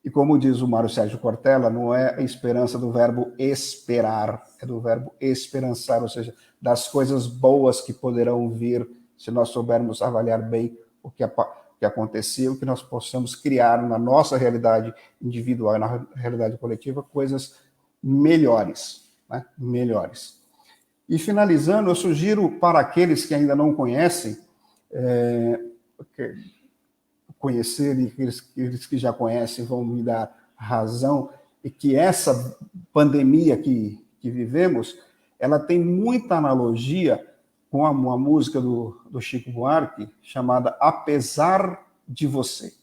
E como diz o Mário Sérgio Cortella, não é a esperança do verbo esperar, é do verbo esperançar, ou seja, das coisas boas que poderão vir se nós soubermos avaliar bem o que aconteceu, que nós possamos criar na nossa realidade individual e na realidade coletiva coisas melhores, né? Melhores. E finalizando, eu sugiro para aqueles que ainda não conhecem, conhecer, e aqueles que já conhecem vão me dar razão, e que essa pandemia que vivemos, ela tem muita analogia com uma música do Chico Buarque, chamada Apesar de Você.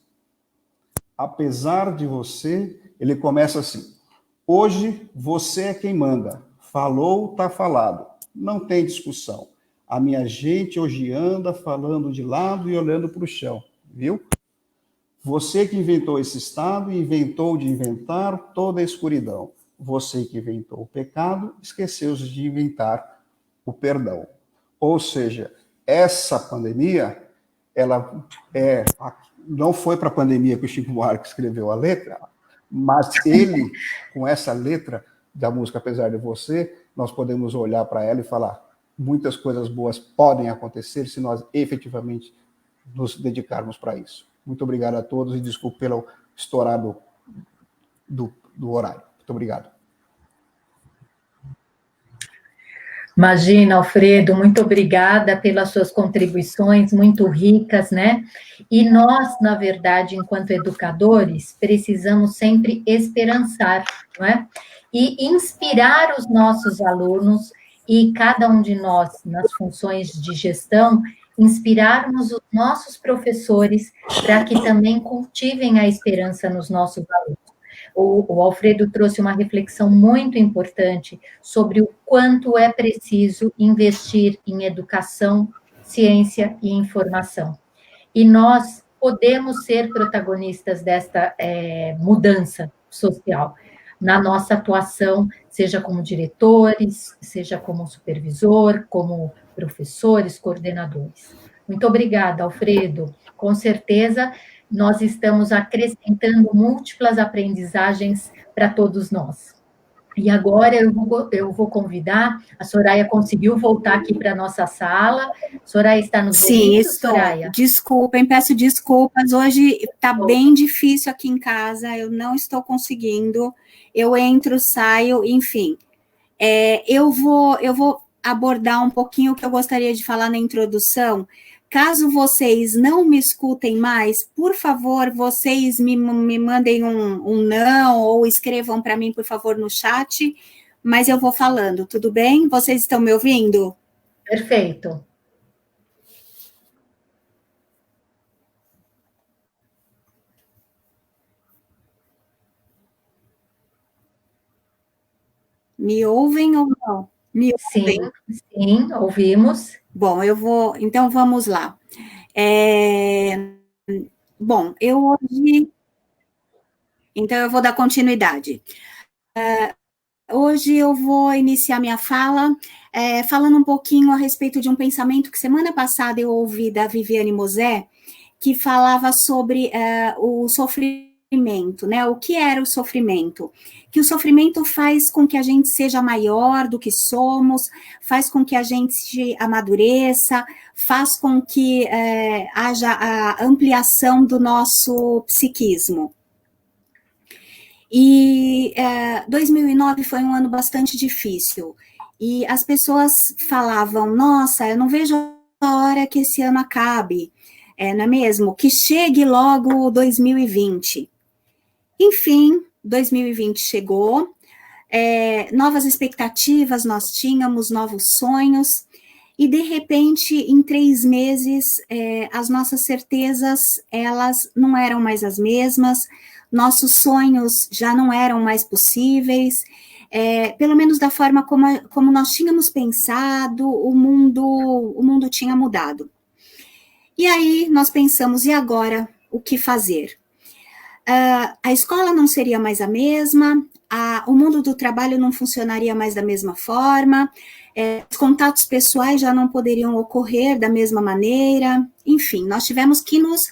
Apesar de você, ele começa assim: hoje você é quem manda, falou, tá falado. Não tem discussão. A minha gente hoje anda falando de lado e olhando para o chão, viu? Você que inventou esse estado e inventou de inventar toda a escuridão. Você que inventou o pecado, esqueceu-se de inventar o perdão. Ou seja, essa pandemia, ela não foi para a pandemia que o Chico Buarque escreveu a letra, mas ele, com essa letra da música Apesar de Você, nós podemos olhar para ela e falar: muitas coisas boas podem acontecer se nós efetivamente nos dedicarmos para isso. Muito obrigado a todos e desculpe pelo estourado do horário. Muito obrigado. Imagina, Alfredo, muito obrigada pelas suas contribuições muito ricas, né? E nós, na verdade, enquanto educadores, precisamos sempre esperançar, não é? E inspirar os nossos alunos e cada um de nós, nas funções de gestão, inspirarmos os nossos professores para que também cultivem a esperança nos nossos alunos. O Alfredo trouxe uma reflexão muito importante sobre o quanto é preciso investir em educação, ciência e informação. E nós podemos ser protagonistas desta mudança social na nossa atuação, seja como diretores, seja como supervisor, como professores, coordenadores. Muito obrigada, Alfredo. Com certeza, nós estamos acrescentando múltiplas aprendizagens para todos nós. E agora eu vou convidar, a Soraya conseguiu voltar aqui para a nossa sala. Soraya está nos ouvindo? Sim, estou. Soraya? Desculpem, peço desculpas. Hoje está bem difícil aqui em casa, eu não estou conseguindo. Eu entro, saio, enfim. Eu vou abordar um pouquinho o que eu gostaria de falar na introdução. Caso vocês não me escutem mais, por favor, vocês me mandem um não ou escrevam para mim, por favor, no chat, mas eu vou falando, tudo bem? Vocês estão me ouvindo? Perfeito. Me ouvem ou não? Me ouvem? Sim, ouvimos. Bom, então vamos lá. Bom, então eu vou dar continuidade. Hoje eu vou iniciar minha fala falando um pouquinho a respeito de um pensamento que semana passada eu ouvi da Viviane Mosé, que falava sobre o sofrimento, né? O que era o sofrimento? Que o sofrimento faz com que a gente seja maior do que somos, faz com que a gente amadureça, faz com que haja a ampliação do nosso psiquismo. E 2009 foi um ano bastante difícil, e as pessoas falavam, nossa, eu não vejo a hora que esse ano acabe, não é mesmo? Que chegue logo 2020. Enfim, 2020 chegou, novas expectativas nós tínhamos, novos sonhos, e de repente, em 3 meses, as nossas certezas, elas não eram mais as mesmas, nossos sonhos já não eram mais possíveis, pelo menos da forma como nós tínhamos pensado, o mundo tinha mudado. E aí nós pensamos, e agora, o que fazer? A escola não seria mais a mesma, o mundo do trabalho não funcionaria mais da mesma forma, os contatos pessoais já não poderiam ocorrer da mesma maneira, enfim, nós tivemos que nos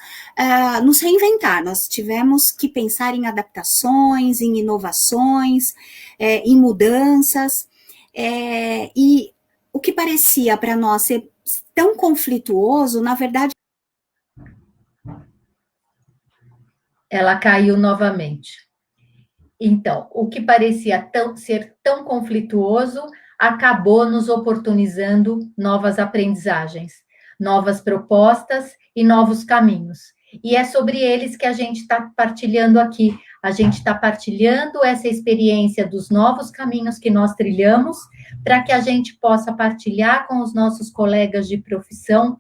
reinventar, nós tivemos que pensar em adaptações, em inovações, em mudanças, e o que parecia para nós ser tão conflituoso, na verdade... Ela caiu novamente. Então, o que parecia ser tão conflituoso acabou nos oportunizando novas aprendizagens, novas propostas e novos caminhos. E é sobre eles que a gente está partilhando aqui. A gente está partilhando essa experiência dos novos caminhos que nós trilhamos, para que a gente possa partilhar com os nossos colegas de profissão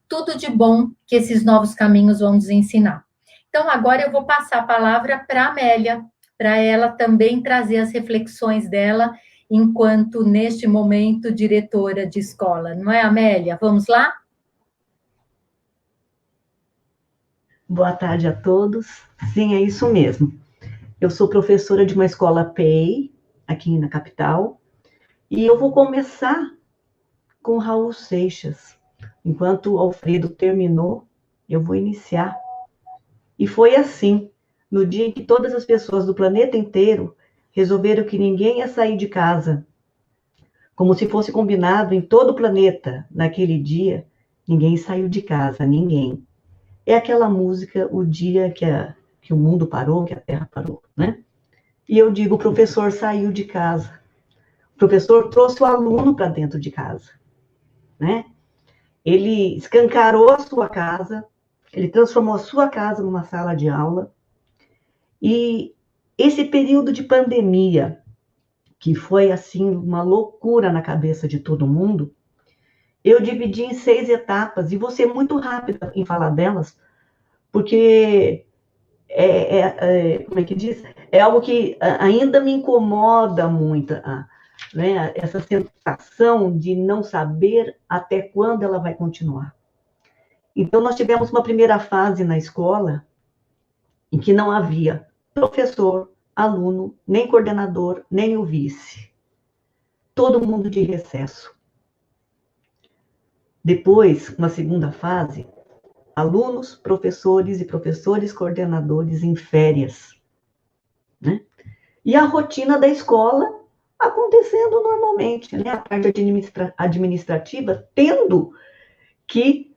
tudo de bom que esses novos caminhos vão nos ensinar. Então, agora eu vou passar a palavra para a Amélia, para ela também trazer as reflexões dela, enquanto, neste momento, diretora de escola. Não é, Amélia? Vamos lá? Boa tarde a todos. Sim, é isso mesmo. Eu sou professora de uma escola PEI, aqui na capital, e eu vou começar com Raul Seixas. Enquanto o Alfredo terminou, eu vou iniciar. E foi assim, no dia em que todas as pessoas do planeta inteiro resolveram que ninguém ia sair de casa. Como se fosse combinado em todo o planeta, naquele dia, ninguém saiu de casa, ninguém. É aquela música, o dia que o mundo parou, que a Terra parou, né? E eu digo, o professor saiu de casa. O professor trouxe o aluno para dentro de casa, né? Ele escancarou a sua casa, ele transformou a sua casa numa sala de aula. E esse período de pandemia, que foi, assim, uma loucura na cabeça de todo mundo, eu dividi em 6 etapas, e vou ser muito rápida em falar delas, porque como é que diz? É algo que ainda me incomoda muito, né? Essa sensação de não saber até quando ela vai continuar. Então, nós tivemos uma primeira fase na escola em que não havia professor, aluno, nem coordenador, nem o vice. Todo mundo de recesso. Depois, uma segunda fase, alunos, professores e professores coordenadores em férias, né? E a rotina da escola acontecendo normalmente, né? A parte administrativa tendo que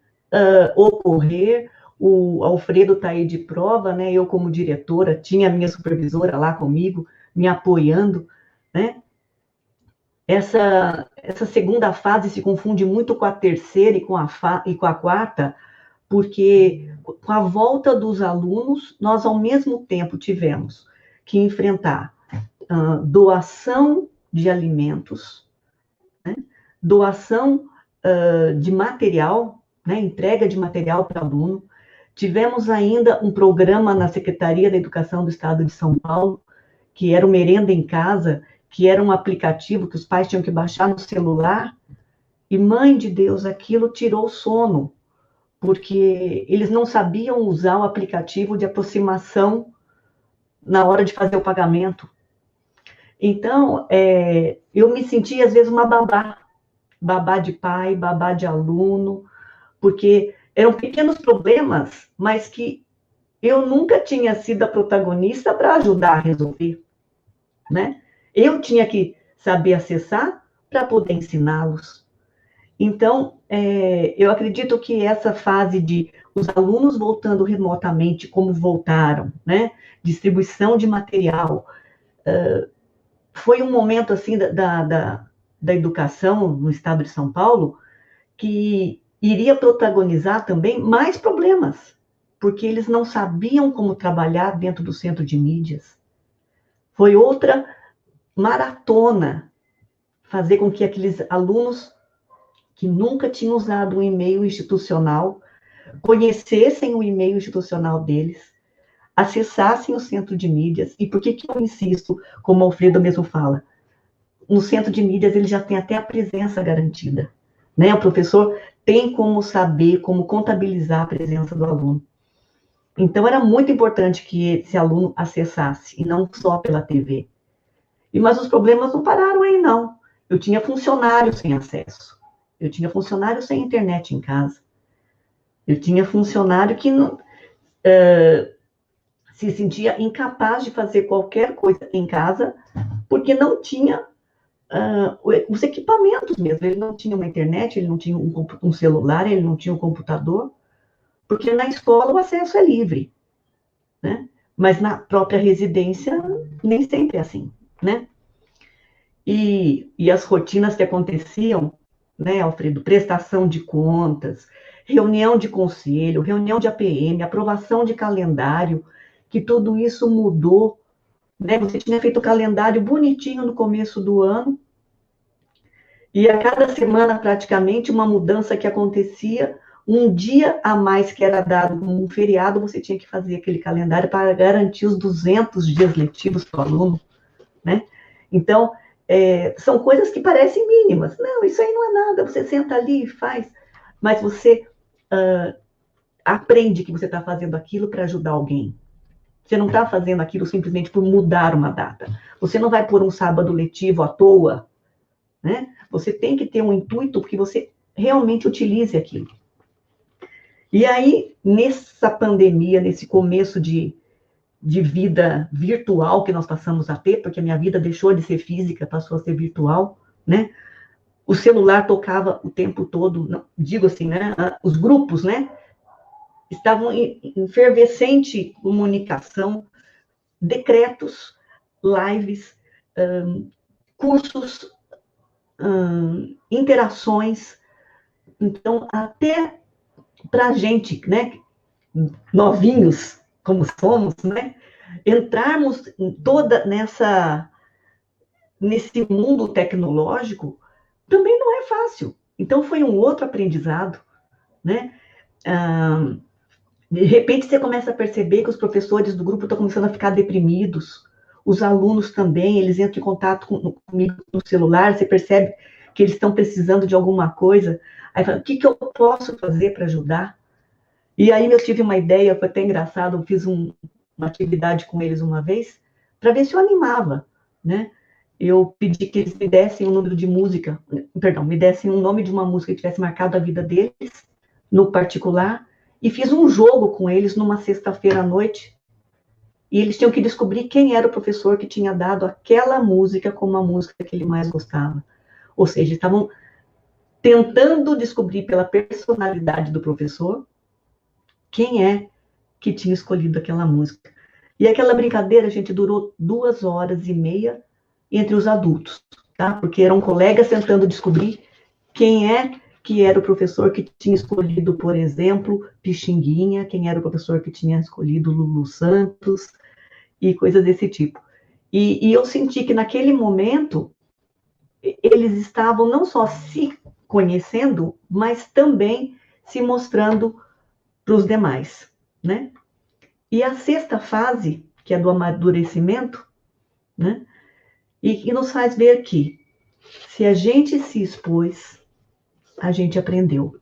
ocorrer. O Alfredo está aí de prova, né? Eu, como diretora, tinha a minha supervisora lá comigo, me apoiando, né? essa segunda fase se confunde muito com a terceira e com a quarta, porque com a volta dos alunos, nós ao mesmo tempo tivemos que enfrentar doação de alimentos, né? Doação de material, né? Entrega de material para aluno. Tivemos ainda um programa na Secretaria da Educação do Estado de São Paulo, que era o Merenda em Casa, que era um aplicativo que os pais tinham que baixar no celular, e, mãe de Deus, aquilo tirou o sono, porque eles não sabiam usar o aplicativo de aproximação na hora de fazer o pagamento. Então, eu me senti, às vezes, uma babá de pai, babá de aluno, porque eram pequenos problemas, mas que eu nunca tinha sido a protagonista para ajudar a resolver, né? Eu tinha que saber acessar para poder ensiná-los. Então, eu acredito que essa fase de os alunos voltando remotamente, como voltaram, né? Distribuição de material, foi um momento, assim, da educação no estado de São Paulo que iria protagonizar também mais problemas, porque eles não sabiam como trabalhar dentro do centro de mídias. Foi outra maratona fazer com que aqueles alunos que nunca tinham usado um e-mail institucional conhecessem o e-mail institucional deles, acessassem o centro de mídias. E por que eu insisto, como o Alfredo mesmo fala, no centro de mídias ele já tem até a presença garantida, né? O professor tem como saber, como contabilizar a presença do aluno. Então, era muito importante que esse aluno acessasse, e não só pela TV. Mas os problemas não pararam aí, não. Eu tinha funcionário sem acesso. Eu tinha funcionário sem internet em casa. Eu tinha funcionário que se sentia incapaz de fazer qualquer coisa em casa, porque não tinha os equipamentos mesmo. Ele não tinha uma internet, ele não tinha um celular, ele não tinha um computador, porque na escola o acesso é livre, né? Mas na própria residência nem sempre é assim, né? E as rotinas que aconteciam, né, Alfredo? Prestação de contas, reunião de conselho, reunião de APM, aprovação de calendário, que tudo isso mudou, né? Você tinha feito o calendário bonitinho no começo do ano, e a cada semana, praticamente, uma mudança que acontecia, um dia a mais que era dado como um feriado, você tinha que fazer aquele calendário para garantir os 200 dias letivos para o aluno, né? Então, são coisas que parecem mínimas. Não, isso aí não é nada, você senta ali e faz, mas você aprende que você está fazendo aquilo para ajudar alguém. Você não está fazendo aquilo simplesmente por mudar uma data. Você não vai pôr um sábado letivo à toa, né? Você tem que ter um intuito porque você realmente utilize aquilo. E aí, nessa pandemia, nesse começo de vida virtual que nós passamos a ter, porque a minha vida deixou de ser física, passou a ser virtual, né? O celular tocava o tempo todo, não, digo assim, né? Os grupos, né? Estavam em efervescente comunicação, decretos, lives, cursos, interações. Então, até para a gente, né, novinhos como somos, né, entrarmos toda nesse mundo tecnológico também não é fácil. Então, foi um outro aprendizado, né? De repente, você começa a perceber que os professores do grupo estão começando a ficar deprimidos, os alunos também, eles entram em contato comigo no celular, você percebe que eles estão precisando de alguma coisa, aí fala, o que eu posso fazer para ajudar? E aí eu tive uma ideia, foi até engraçado, eu fiz uma atividade com eles uma vez, para ver se eu animava, né? Eu pedi que eles me dessem um número de música, perdão, me dessem um nome de uma música que tivesse marcado a vida deles, no particular, e fiz um jogo com eles numa sexta-feira à noite, e eles tinham que descobrir quem era o professor que tinha dado aquela música como a música que ele mais gostava. Ou seja, estavam tentando descobrir pela personalidade do professor quem é que tinha escolhido aquela música. E aquela brincadeira, gente, durou 2 horas e meia entre os adultos. tá? Porque eram colegas tentando descobrir quem é que era o professor que tinha escolhido, por exemplo, Pixinguinha, quem era o professor que tinha escolhido Lulu Santos, e coisas desse tipo. E eu senti que naquele momento eles estavam não só se conhecendo, mas também se mostrando para os demais, né? E a sexta fase, que é do amadurecimento, né? E nos faz ver que se a gente se expôs, a gente aprendeu.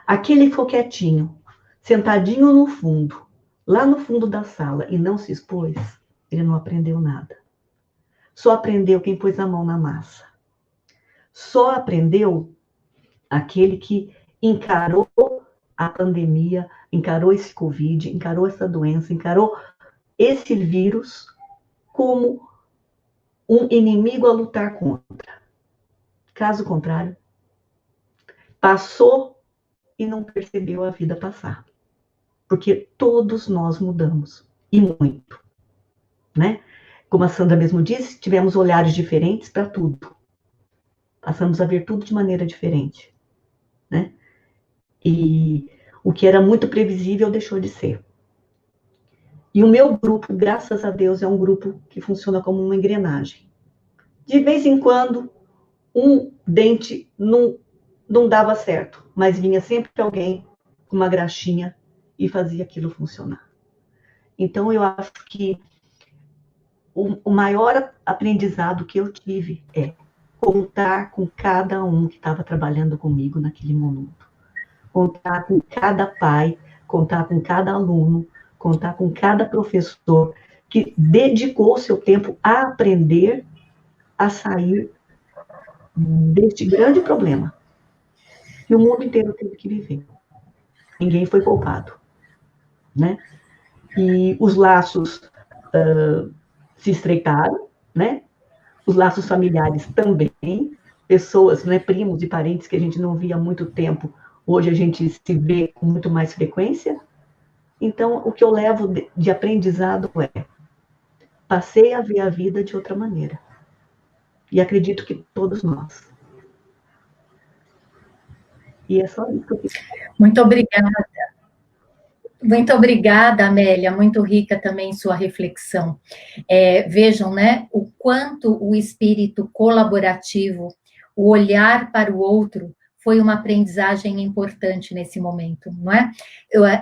Aquele ficou quietinho, sentadinho no fundo, lá no fundo da sala, e não se expôs, ele não aprendeu nada. Só aprendeu quem pôs a mão na massa. Só aprendeu aquele que encarou a pandemia, encarou esse Covid, encarou essa doença, encarou esse vírus como um inimigo a lutar contra. Caso contrário, passou e não percebeu a vida passar. Porque todos nós mudamos, e muito, né? Como a Sandra mesmo disse, tivemos olhares diferentes para tudo. Passamos a ver tudo de maneira diferente, né? E o que era muito previsível deixou de ser. E o meu grupo, graças a Deus, é um grupo que funciona como uma engrenagem. De vez em quando, um dente não dava certo, mas vinha sempre alguém com uma graxinha e fazia aquilo funcionar. Então, eu acho que o maior aprendizado que eu tive é contar com cada um que estava trabalhando comigo naquele momento. Contar com cada pai, contar com cada aluno, contar com cada professor que dedicou seu tempo a aprender a sair deste grande problema que o mundo inteiro teve que viver. Ninguém foi poupado, né? E os laços se estreitaram, né? Os laços familiares também, pessoas, né, primos e parentes que a gente não via há muito tempo, hoje a gente se vê com muito mais frequência. Então, o que eu levo de aprendizado é, passei a ver a vida de outra maneira. E acredito que todos nós. E é só isso que eu queria. Muito obrigada. Muito obrigada, Amélia, muito rica também sua reflexão. Vejam, né, o quanto o espírito colaborativo, o olhar para o outro, foi uma aprendizagem importante nesse momento, não é?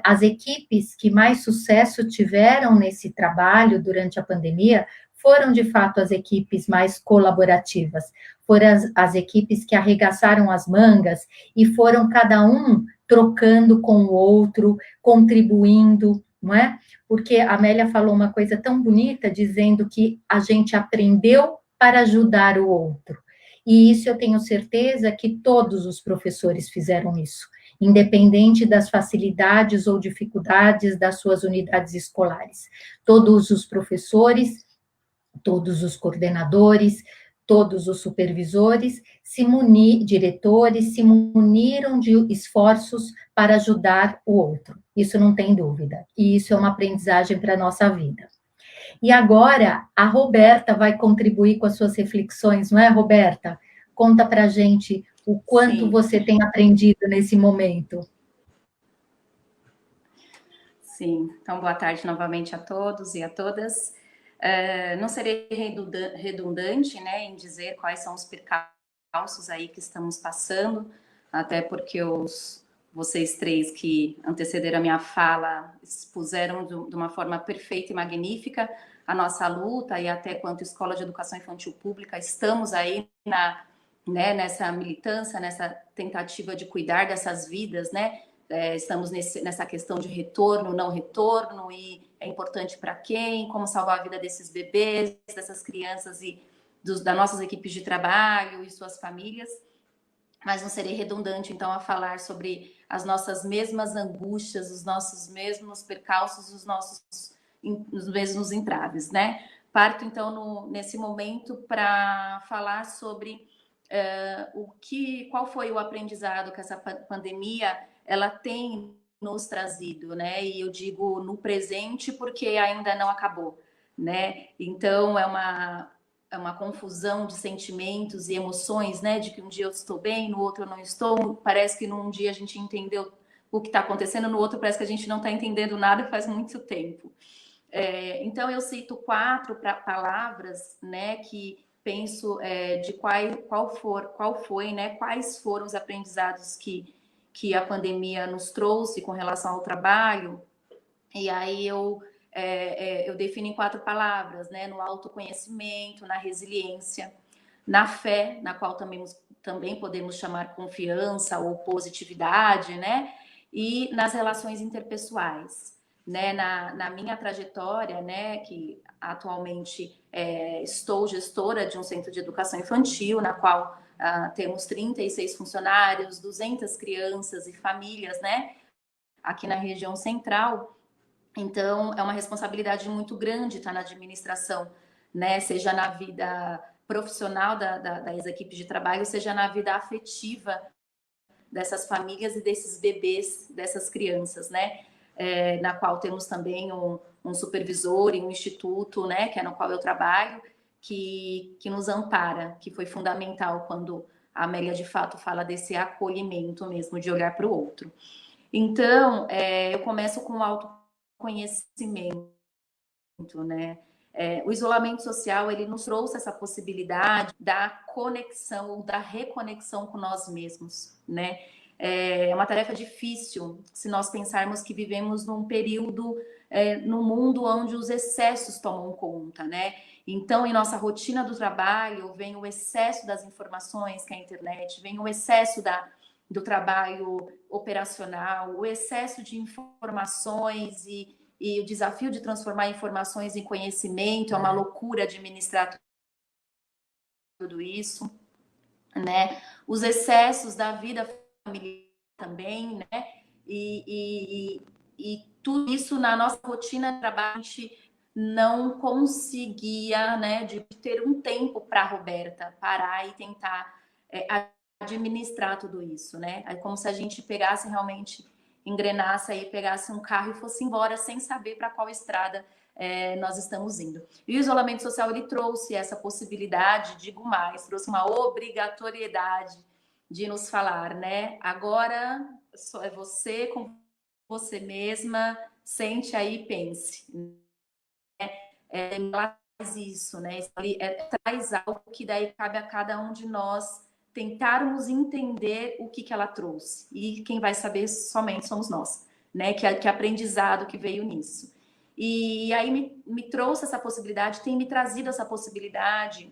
As equipes que mais sucesso tiveram nesse trabalho durante a pandemia foram, de fato, as equipes mais colaborativas, foram as equipes que arregaçaram as mangas e foram cada um trocando com o outro, contribuindo, não é? Porque a Amélia falou uma coisa tão bonita, dizendo que a gente aprendeu para ajudar o outro. E isso eu tenho certeza que todos os professores fizeram isso, independente das facilidades ou dificuldades das suas unidades escolares. Todos os professores, todos os coordenadores, todos os supervisores, diretores, se muniram de esforços para ajudar o outro. Isso não tem dúvida. E isso é uma aprendizagem para a nossa vida. E agora, a Roberta vai contribuir com as suas reflexões, não é, Roberta? Conta para a gente o quanto você tem aprendido nesse momento. Sim, então boa tarde novamente a todos e a todas. Não serei redundante, né, em dizer quais são os percalços aí que estamos passando, até porque vocês três que antecederam a minha fala expuseram de uma forma perfeita e magnífica a nossa luta, e até quanto Escola de Educação Infantil Pública estamos aí nessa militância, nessa tentativa de cuidar dessas vidas, né? Estamos nessa questão de retorno, não retorno, e é importante para quem, como salvar a vida desses bebês, dessas crianças e das nossas equipes de trabalho e suas famílias. Mas não serei redundante, então, a falar sobre as nossas mesmas angústias, os nossos mesmos percalços, os mesmos entraves, né? Parto, então, nesse momento para falar sobre qual foi o aprendizado que essa pandemia ela tem nos trazido, né? E eu digo no presente porque ainda não acabou, né? Então, uma confusão de sentimentos e emoções, né? De que um dia eu estou bem, no outro eu não estou. Parece que num dia a gente entendeu o que está acontecendo, no outro parece que a gente não está entendendo nada faz muito tempo. Então eu cito 4 palavras, né? Que penso de qual foi, né? Quais foram os aprendizados que a pandemia nos trouxe com relação ao trabalho. E aí eu defino em 4 palavras, né? No autoconhecimento, na resiliência, na fé, na qual também podemos chamar confiança ou positividade, né? E nas relações interpessoais, né? Na minha trajetória, né? Que atualmente estou gestora de um centro de educação infantil, na qual temos 36 funcionários, 200 crianças e famílias, né? Aqui na região central. Então, é uma responsabilidade muito grande estar na administração, né? Seja na vida profissional das equipes de trabalho, seja na vida afetiva dessas famílias e desses bebês, dessas crianças, né? Na qual temos também um supervisor e um instituto, né? Que é no qual eu trabalho, que nos ampara, que foi fundamental quando a Amélia de fato fala desse acolhimento mesmo, de olhar para o outro. Então, eu começo com o autoconhecimento, né? O isolamento social, ele nos trouxe essa possibilidade da conexão ou da reconexão com nós mesmos, né? É uma tarefa difícil se nós pensarmos que vivemos num período no mundo onde os excessos tomam conta, né? Então, em nossa rotina do trabalho, vem o excesso das informações, que é a internet, vem o excesso do trabalho operacional, o excesso de informações e o desafio de transformar informações em conhecimento, é uma loucura administrar tudo isso, né? Os excessos da vida familiar também, né? E tudo isso na nossa rotina de trabalho, a gente não conseguia, né, de ter um tempo para a Roberta parar e tentar administrar tudo isso, né? É como se a gente pegasse realmente, engrenasse aí, pegasse um carro e fosse embora sem saber para qual estrada nós estamos indo. E o isolamento social, ele trouxe essa possibilidade, digo mais, trouxe uma obrigatoriedade de nos falar, né? Agora só é você com você mesma, sente aí e pense. Ela faz isso, né? Traz algo que daí cabe a cada um de nós tentarmos entender o que ela trouxe. E quem vai saber somente somos nós, né? Que aprendizado que veio nisso. E aí me trouxe essa possibilidade, tem me trazido essa possibilidade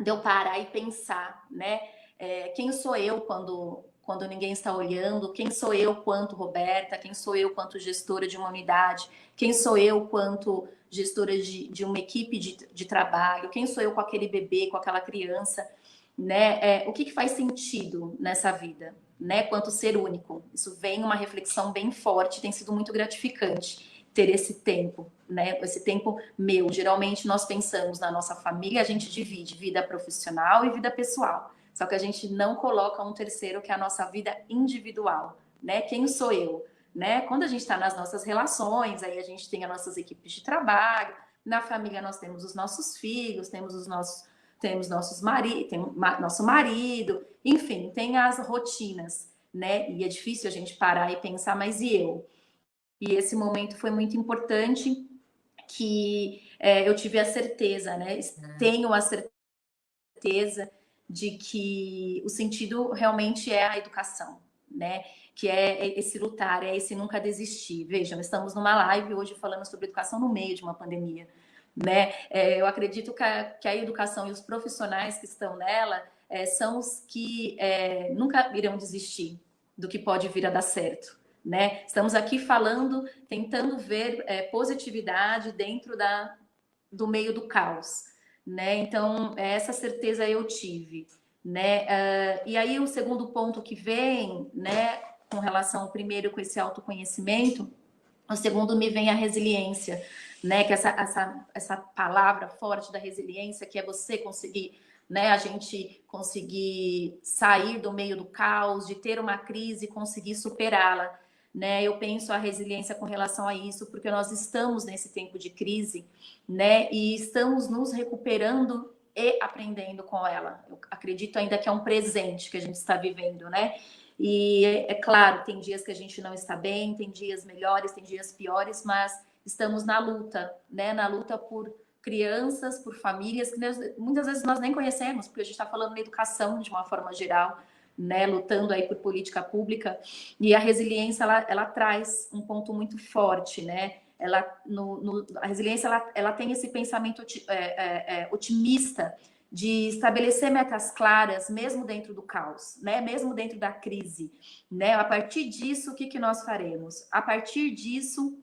de eu parar e pensar, né? Quem sou eu quando ninguém está olhando? Quem sou eu quanto Roberta? Quem sou eu quanto gestora de uma unidade? Quem sou eu quanto gestora de uma equipe de trabalho? Quem sou eu com aquele bebê, com aquela criança? Né? O que faz sentido nessa vida, né? Quanto ser único. Isso vem uma reflexão bem forte, tem sido muito gratificante ter esse tempo, né? Esse tempo meu. Geralmente nós pensamos na nossa família, a gente divide vida profissional e vida pessoal. Só que a gente não coloca um terceiro, que é a nossa vida individual, né? Quem sou eu, né? Quando a gente está nas nossas relações, aí a gente tem as nossas equipes de trabalho, na família nós temos os nossos filhos, temos nosso marido, enfim, tem as rotinas, né? E é difícil a gente parar e pensar, mas e eu? E esse momento foi muito importante, que eu tive a certeza, né? Tenho a certeza de que o sentido realmente é a educação, né? Que é esse lutar, é esse nunca desistir. Vejam, estamos numa live hoje falando sobre educação no meio de uma pandemia, né? Eu acredito que a educação e os profissionais que estão nela são os que nunca irão desistir do que pode vir a dar certo, né? Estamos aqui falando, tentando ver positividade dentro do meio do caos, né? Então, essa certeza eu tive, né? E aí, o segundo ponto que vem, né, com relação ao primeiro, com esse autoconhecimento, o segundo me vem a resiliência, né? Que essa palavra forte da resiliência, que é você conseguir, né? A gente conseguir sair do meio do caos, de ter uma crise e conseguir superá-la, né? Eu penso a resiliência com relação a isso, porque nós estamos nesse tempo de crise, né? E estamos nos recuperando e aprendendo com ela. Eu acredito ainda que é um presente que a gente está vivendo, né? E é claro, tem dias que a gente não está bem, tem dias melhores, tem dias piores, mas estamos na luta, né? Na luta por crianças, por famílias que muitas vezes nós nem conhecemos, porque a gente está falando de educação de uma forma geral, né, lutando aí por política pública, e a resiliência ela traz um ponto muito forte, né? A resiliência ela tem esse pensamento otimista de estabelecer metas claras, mesmo dentro do caos, né? Mesmo dentro da crise, né? A partir disso, o que nós faremos? A partir disso,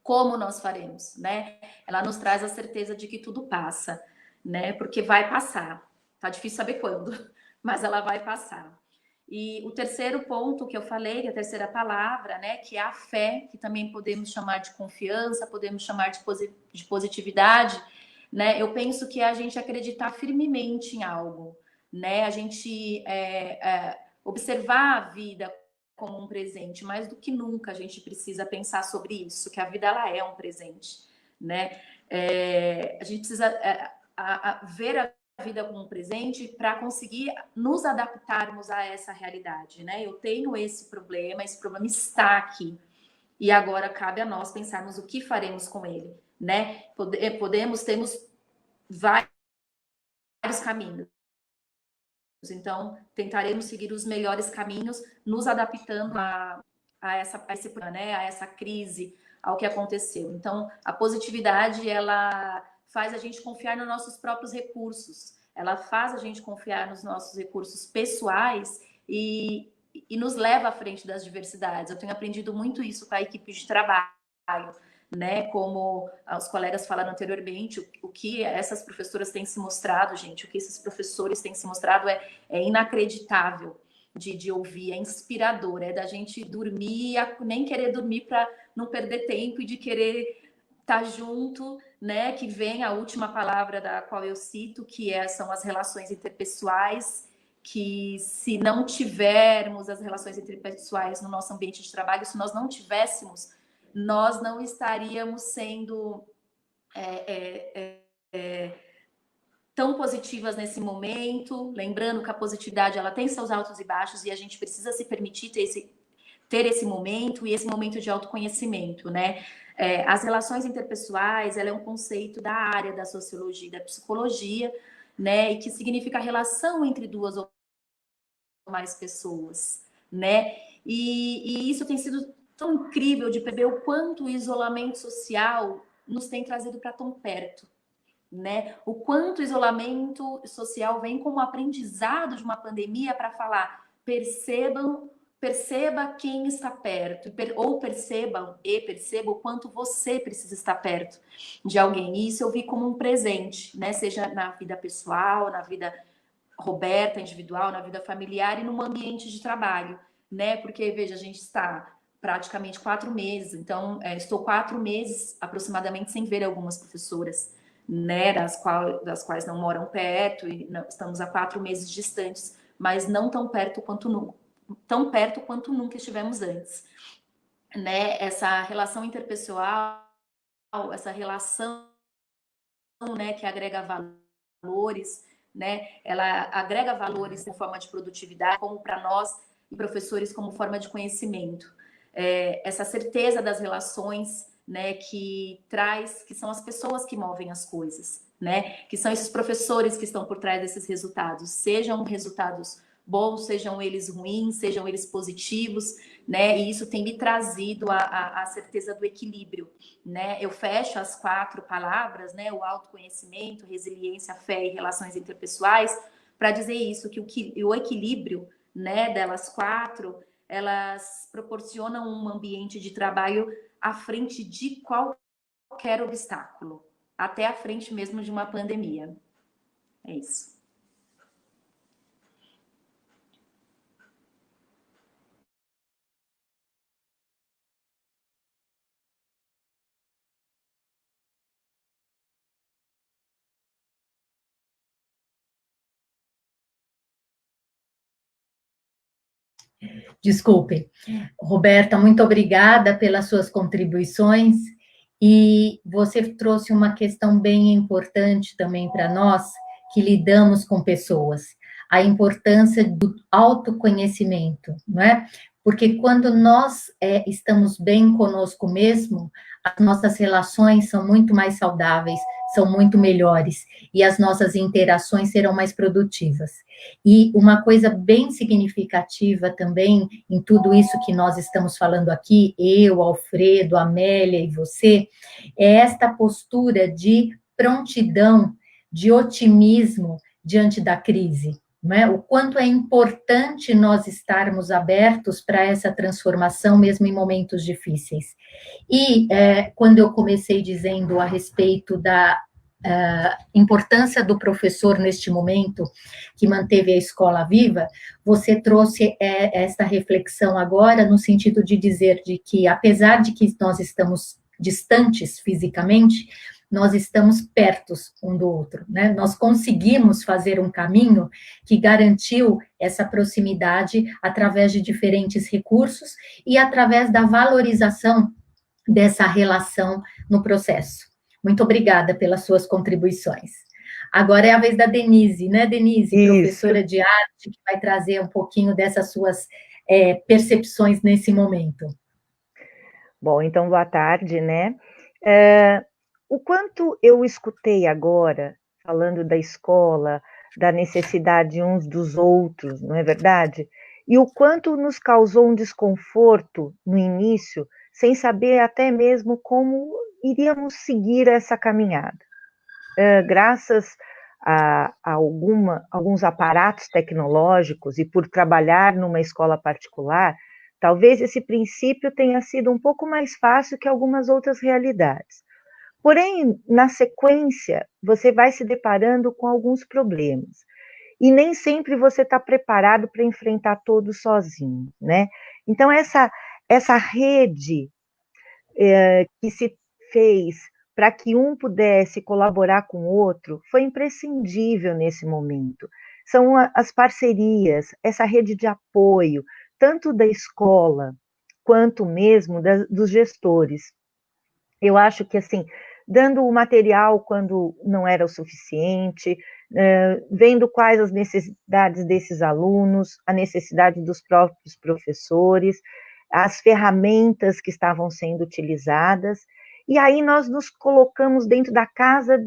como nós faremos, né? Ela nos traz a certeza de que tudo passa, né? Porque vai passar. Tá difícil saber quando, mas ela vai passar. E o terceiro ponto que eu falei, a terceira palavra, né? Que é a fé, que também podemos chamar de confiança, podemos chamar de positividade, né? Eu penso que é a gente acreditar firmemente em algo, né? A gente observar a vida como um presente, mais do que nunca a gente precisa pensar sobre isso, que a vida ela é um presente, né? A gente precisa ver a vida como um presente para conseguir nos adaptarmos a essa realidade, né? Eu tenho esse problema está aqui, e agora cabe a nós pensarmos o que faremos com ele, né? Temos vários caminhos. Então, tentaremos seguir os melhores caminhos, nos adaptando a essa crise, ao que aconteceu. Então, a positividade, ela faz a gente confiar nos nossos próprios recursos, ela faz a gente confiar nos nossos recursos pessoais e nos leva à frente das diversidades. Eu tenho aprendido muito isso com a equipe de trabalho, né? Como os colegas falaram anteriormente, o que essas professoras têm se mostrado, gente, o que esses professores têm se mostrado é inacreditável de ouvir, é inspirador, é da gente dormir, nem querer dormir para não perder tempo e de querer estar junto, né? Que vem a última palavra da qual eu cito, que são as relações interpessoais, que se não tivermos as relações interpessoais no nosso ambiente de trabalho, se nós não tivéssemos, nós não estaríamos sendo tão positivas nesse momento. Lembrando que a positividade ela tem seus altos e baixos e a gente precisa se permitir ter esse momento e esse momento de autoconhecimento, né? As relações interpessoais, ela é um conceito da área da sociologia e da psicologia, né? E que significa a relação entre duas ou mais pessoas, né? E isso tem sido tão incrível de perceber o quanto o isolamento social nos tem trazido para tão perto, né? O quanto o isolamento social vem como aprendizado de uma pandemia para falar, perceba quem está perto, ou perceba o quanto você precisa estar perto de alguém. E isso eu vi como um presente, né? Seja na vida pessoal, na vida Roberta, individual, na vida familiar e no ambiente de trabalho, né? Porque, veja, a gente está praticamente 4 meses, então estou 4 meses aproximadamente sem ver algumas professoras, né? Das quais não moram perto e estamos há 4 meses distantes, mas não tão perto quanto nunca estivemos antes, né? Essa relação interpessoal, essa relação, né, que agrega valores, né? Ela agrega valores em forma de produtividade, como para nós e professores como forma de conhecimento. Essa certeza das relações, né, que são as pessoas que movem as coisas, né? Que são esses professores que estão por trás desses resultados, sejam resultados bons, sejam eles ruins, sejam eles positivos, né? E isso tem me trazido a certeza do equilíbrio, né? Eu fecho as 4 palavras, né? O autoconhecimento, resiliência, fé e relações interpessoais, para dizer isso, que o equilíbrio, né, delas 4, elas proporcionam um ambiente de trabalho à frente de qualquer obstáculo, até à frente mesmo de uma pandemia. É isso. Desculpe. Roberta, muito obrigada pelas suas contribuições, e você trouxe uma questão bem importante também para nós, que lidamos com pessoas, a importância do autoconhecimento, não é? Porque quando nós estamos bem conosco mesmo, as nossas relações são muito mais saudáveis, são muito melhores, e as nossas interações serão mais produtivas. E uma coisa bem significativa também em tudo isso que nós estamos falando aqui, eu, Alfredo, Amélia e você, é esta postura de prontidão, de otimismo diante da crise. Não é? O quanto é importante nós estarmos abertos para essa transformação, mesmo em momentos difíceis. E quando eu comecei dizendo a respeito da importância do professor neste momento, que manteve a escola viva, você trouxe esta reflexão agora, no sentido de dizer de que, apesar de que nós estamos distantes fisicamente, nós estamos pertos um do outro, né? Nós conseguimos fazer um caminho que garantiu essa proximidade através de diferentes recursos e através da valorização dessa relação no processo. Muito obrigada pelas suas contribuições. Agora é a vez da Denise, né, Denise? Isso. Professora de arte, que vai trazer um pouquinho dessas suas percepções nesse momento. Bom, então, boa tarde, né? O quanto eu escutei agora, falando da escola, da necessidade uns dos outros, não é verdade? E o quanto nos causou um desconforto no início, sem saber até mesmo como iríamos seguir essa caminhada. Graças a alguns aparatos tecnológicos e por trabalhar numa escola particular, talvez esse princípio tenha sido um pouco mais fácil que algumas outras realidades. Porém, na sequência, você vai se deparando com alguns problemas. E nem sempre você está preparado para enfrentar todos sozinho, né? Então, essa rede que se fez para que um pudesse colaborar com o outro foi imprescindível nesse momento. São as parcerias, essa rede de apoio, tanto da escola quanto mesmo dos gestores. Eu acho que, assim, dando o material quando não era o suficiente, vendo quais as necessidades desses alunos, a necessidade dos próprios professores, as ferramentas que estavam sendo utilizadas, e aí nós nos colocamos dentro da casa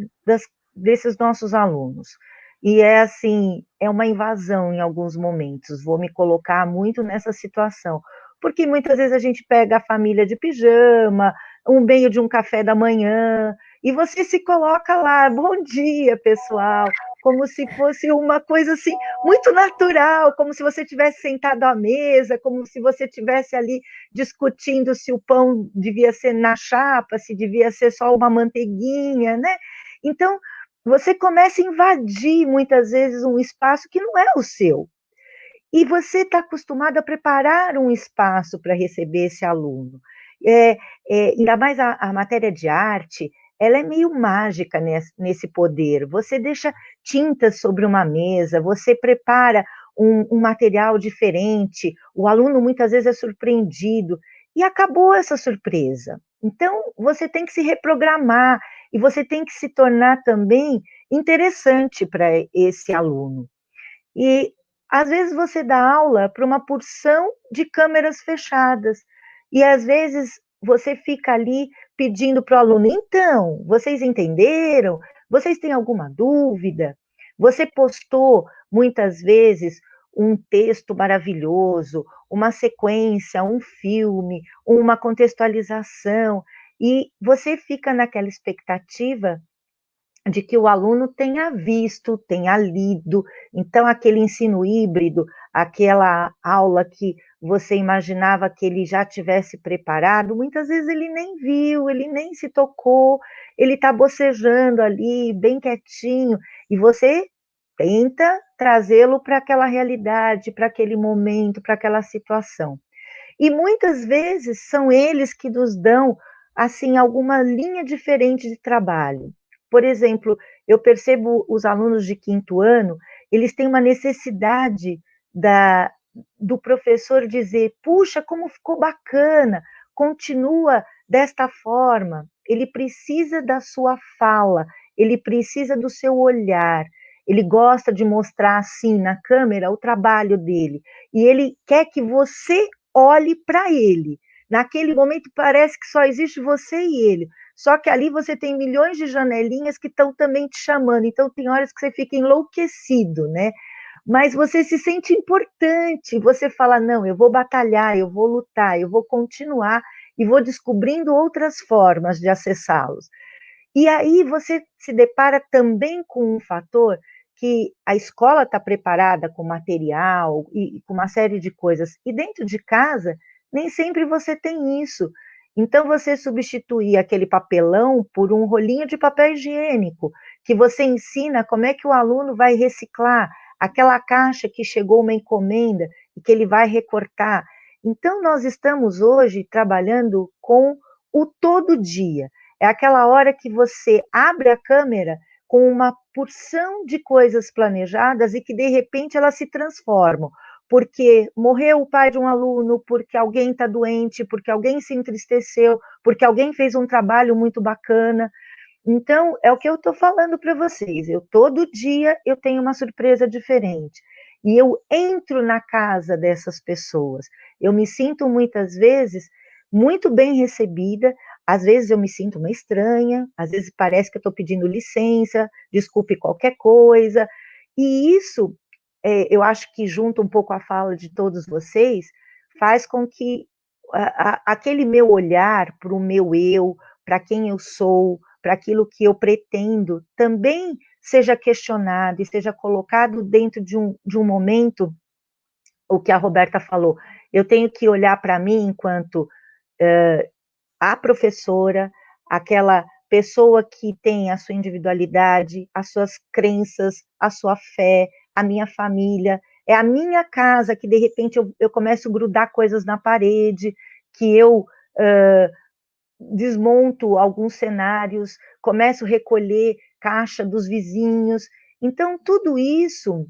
desses nossos alunos. E assim, é uma invasão em alguns momentos, vou me colocar muito nessa situação, porque muitas vezes a gente pega a família de pijama, um meio de um café da manhã, e você se coloca lá, bom dia, pessoal, como se fosse uma coisa assim, muito natural, como se você estivesse sentado à mesa, como se você estivesse ali discutindo se o pão devia ser na chapa, se devia ser só uma manteiguinha, né? Então, você começa a invadir, muitas vezes, um espaço que não é o seu. E você está acostumado a preparar um espaço para receber esse aluno. Ainda mais a matéria de arte, ela é meio mágica nesse poder. Você deixa tintas sobre uma mesa, você prepara um material diferente, o aluno muitas vezes é surpreendido, e acabou essa surpresa. Então, você tem que se reprogramar, e você tem que se tornar também interessante para esse aluno. E, às vezes, você dá aula para uma porção de câmeras fechadas, e, às vezes, você fica ali pedindo para o aluno, então, vocês entenderam? Vocês têm alguma dúvida? Você postou, muitas vezes, um texto maravilhoso, uma sequência, um filme, uma contextualização, e você fica naquela expectativa de que o aluno tenha visto, tenha lido. Então, aquele ensino híbrido, aquela aula que você imaginava que ele já tivesse preparado, muitas vezes ele nem viu, ele nem se tocou, ele está bocejando ali, bem quietinho, e você tenta trazê-lo para aquela realidade, para aquele momento, para aquela situação. E muitas vezes são eles que nos dão, assim, alguma linha diferente de trabalho. Por exemplo, eu percebo os alunos de 5º ano, eles têm uma necessidade do professor dizer, puxa, como ficou bacana, continua desta forma. Ele precisa da sua fala, ele precisa do seu olhar, ele gosta de mostrar assim na câmera o trabalho dele, e ele quer que você olhe para ele. Naquele momento parece que só existe você e ele, só que ali você tem milhões de janelinhas que estão também te chamando, então tem horas que você fica enlouquecido, né? Mas você se sente importante, você fala, não, eu vou batalhar, eu vou lutar, eu vou continuar, e vou descobrindo outras formas de acessá-los. E aí você se depara também com um fator que a escola está preparada com material e com uma série de coisas, e dentro de casa nem sempre você tem isso. Então você substituir aquele papelão por um rolinho de papel higiênico, que você ensina como é que o aluno vai reciclar aquela caixa que chegou uma encomenda e que ele vai recortar. Então nós estamos hoje trabalhando com o todo dia. É aquela hora que você abre a câmera com uma porção de coisas planejadas e que, de repente, elas se transformam. Porque morreu o pai de um aluno, porque alguém está doente, porque alguém se entristeceu, porque alguém fez um trabalho muito bacana. Então, é o que eu estou falando para vocês. Todo dia eu tenho uma surpresa diferente. E eu entro na casa dessas pessoas. Eu me sinto, muitas vezes, muito bem recebida. Às vezes eu me sinto uma estranha, às vezes parece que eu estou pedindo licença, desculpe qualquer coisa. E isso, eu acho que junto um pouco a fala de todos vocês, faz com que aquele meu olhar para o meu eu, para quem eu sou, para aquilo que eu pretendo, também seja questionado e seja colocado dentro de um momento, o que a Roberta falou, eu tenho que olhar para mim enquanto a professora, aquela pessoa que tem a sua individualidade, as suas crenças, a sua fé, a minha família, é a minha casa que de repente eu começo a grudar coisas na parede, que eu desmonto alguns cenários, começo a recolher caixa dos vizinhos. Então, tudo isso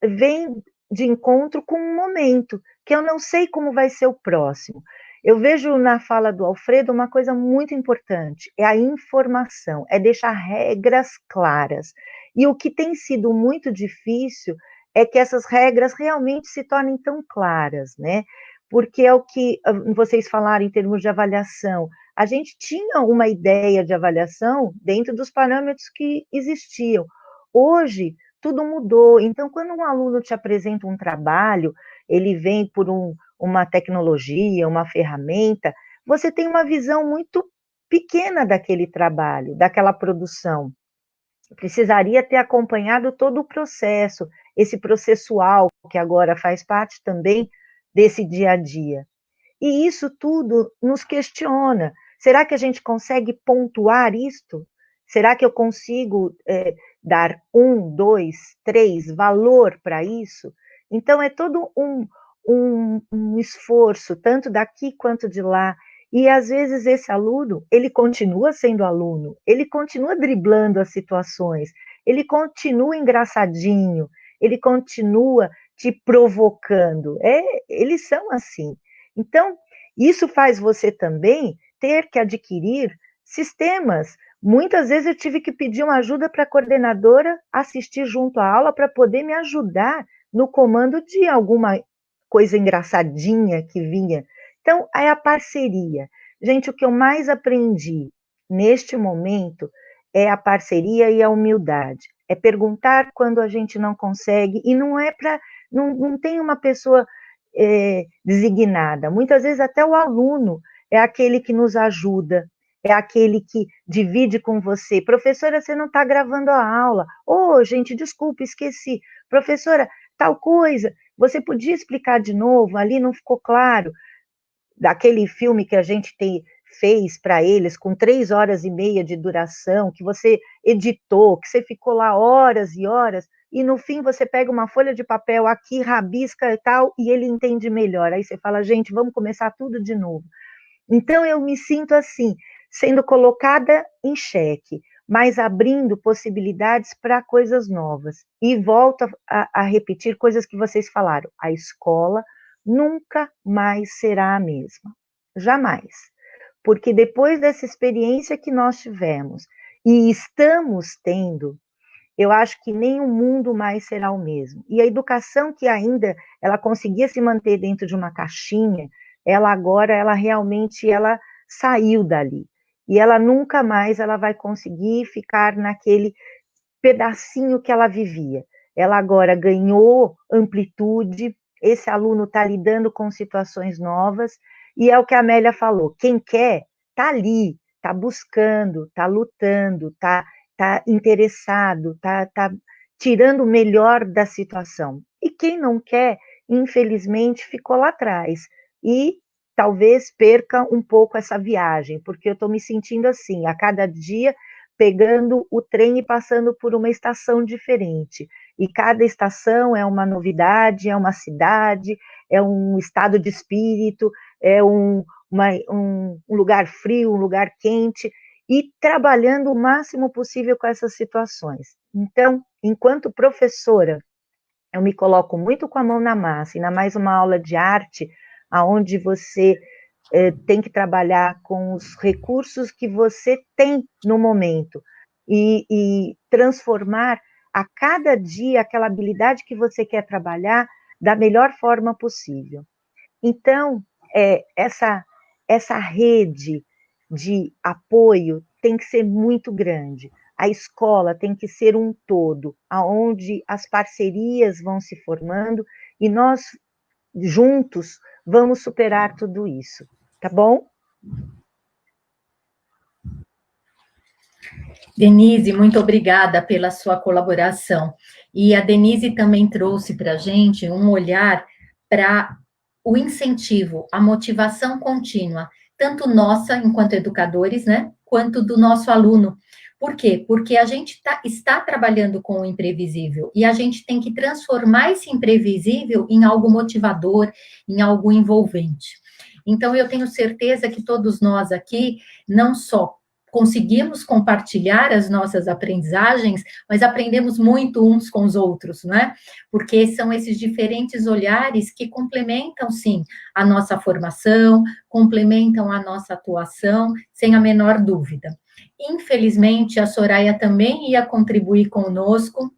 vem de encontro com um momento, que eu não sei como vai ser o próximo. Eu vejo na fala do Alfredo uma coisa muito importante, é a informação, é deixar regras claras. E o que tem sido muito difícil é que essas regras realmente se tornem tão claras, né? Porque é o que vocês falaram em termos de avaliação. A gente tinha uma ideia de avaliação dentro dos parâmetros que existiam. Hoje, tudo mudou. Então, quando um aluno te apresenta um trabalho, ele vem por uma tecnologia, uma ferramenta, você tem uma visão muito pequena daquele trabalho, daquela produção. Precisaria ter acompanhado todo o processo, esse processual, que agora faz parte também desse dia a dia. E isso tudo nos questiona. Será que a gente consegue pontuar isto? Será que eu consigo dar 1, 2, 3 valor para isso? Então, é todo um esforço, tanto daqui quanto de lá. E, às vezes, esse aluno, ele continua sendo aluno, ele continua driblando as situações, ele continua engraçadinho, ele continua te provocando. Eles são assim. Então, isso faz você também ter que adquirir sistemas. Muitas vezes eu tive que pedir uma ajuda para a coordenadora assistir junto à aula para poder me ajudar no comando de alguma coisa engraçadinha que vinha. Então, é a parceria. Gente, o que eu mais aprendi neste momento é a parceria e a humildade. É perguntar quando a gente não consegue, e não é para. Não tem uma pessoa designada. Muitas vezes até o aluno é aquele que nos ajuda, é aquele que divide com você. Professora, você não está gravando a aula. Gente, desculpa, esqueci. Professora, tal coisa, você podia explicar de novo? Ali não ficou claro. Daquele filme que a gente fez para eles, com 3 horas e meia de duração, que você editou, que você ficou lá horas e horas, e no fim você pega uma folha de papel aqui, rabisca e tal, e ele entende melhor. Aí você fala, gente, vamos começar tudo de novo. Então eu me sinto assim, sendo colocada em xeque, mas abrindo possibilidades para coisas novas. E volto a repetir coisas que vocês falaram. A escola nunca mais será a mesma. Jamais. Porque depois dessa experiência que nós tivemos e estamos tendo, eu acho que nem o mundo mais será o mesmo. E a educação que ainda ela conseguia se manter dentro de uma caixinha, ela agora, ela realmente, ela saiu dali. E ela nunca mais ela vai conseguir ficar naquele pedacinho que ela vivia. Ela agora ganhou amplitude, esse aluno está lidando com situações novas, e é o que a Amélia falou, quem quer, está ali, está buscando, está lutando, está interessado, está tirando o melhor da situação. E quem não quer, infelizmente, ficou lá atrás. E talvez perca um pouco essa viagem, porque eu estou me sentindo assim, a cada dia pegando o trem e passando por uma estação diferente. E cada estação é uma novidade, é uma cidade, é um estado de espírito, é um lugar frio, um lugar quente, e trabalhando o máximo possível com essas situações. Então, enquanto professora, eu me coloco muito com a mão na massa, ainda mais uma aula de arte, onde você tem que trabalhar com os recursos que você tem no momento e transformar a cada dia aquela habilidade que você quer trabalhar da melhor forma possível. Então, essa rede de apoio tem que ser muito grande. A escola tem que ser um todo, onde as parcerias vão se formando e nós, juntos, vamos superar tudo isso. Tá bom? Denise, muito obrigada pela sua colaboração. E a Denise também trouxe para a gente um olhar para o incentivo, a motivação contínua, tanto nossa, enquanto educadores, né, quanto do nosso aluno. Por quê? Porque a gente está trabalhando com o imprevisível e a gente tem que transformar esse imprevisível em algo motivador, em algo envolvente. Então, eu tenho certeza que todos nós aqui, não só conseguimos compartilhar as nossas aprendizagens, mas aprendemos muito uns com os outros, né? Porque são esses diferentes olhares que complementam, sim, a nossa formação, complementam a nossa atuação, sem a menor dúvida. Infelizmente, a Soraya também ia contribuir conosco,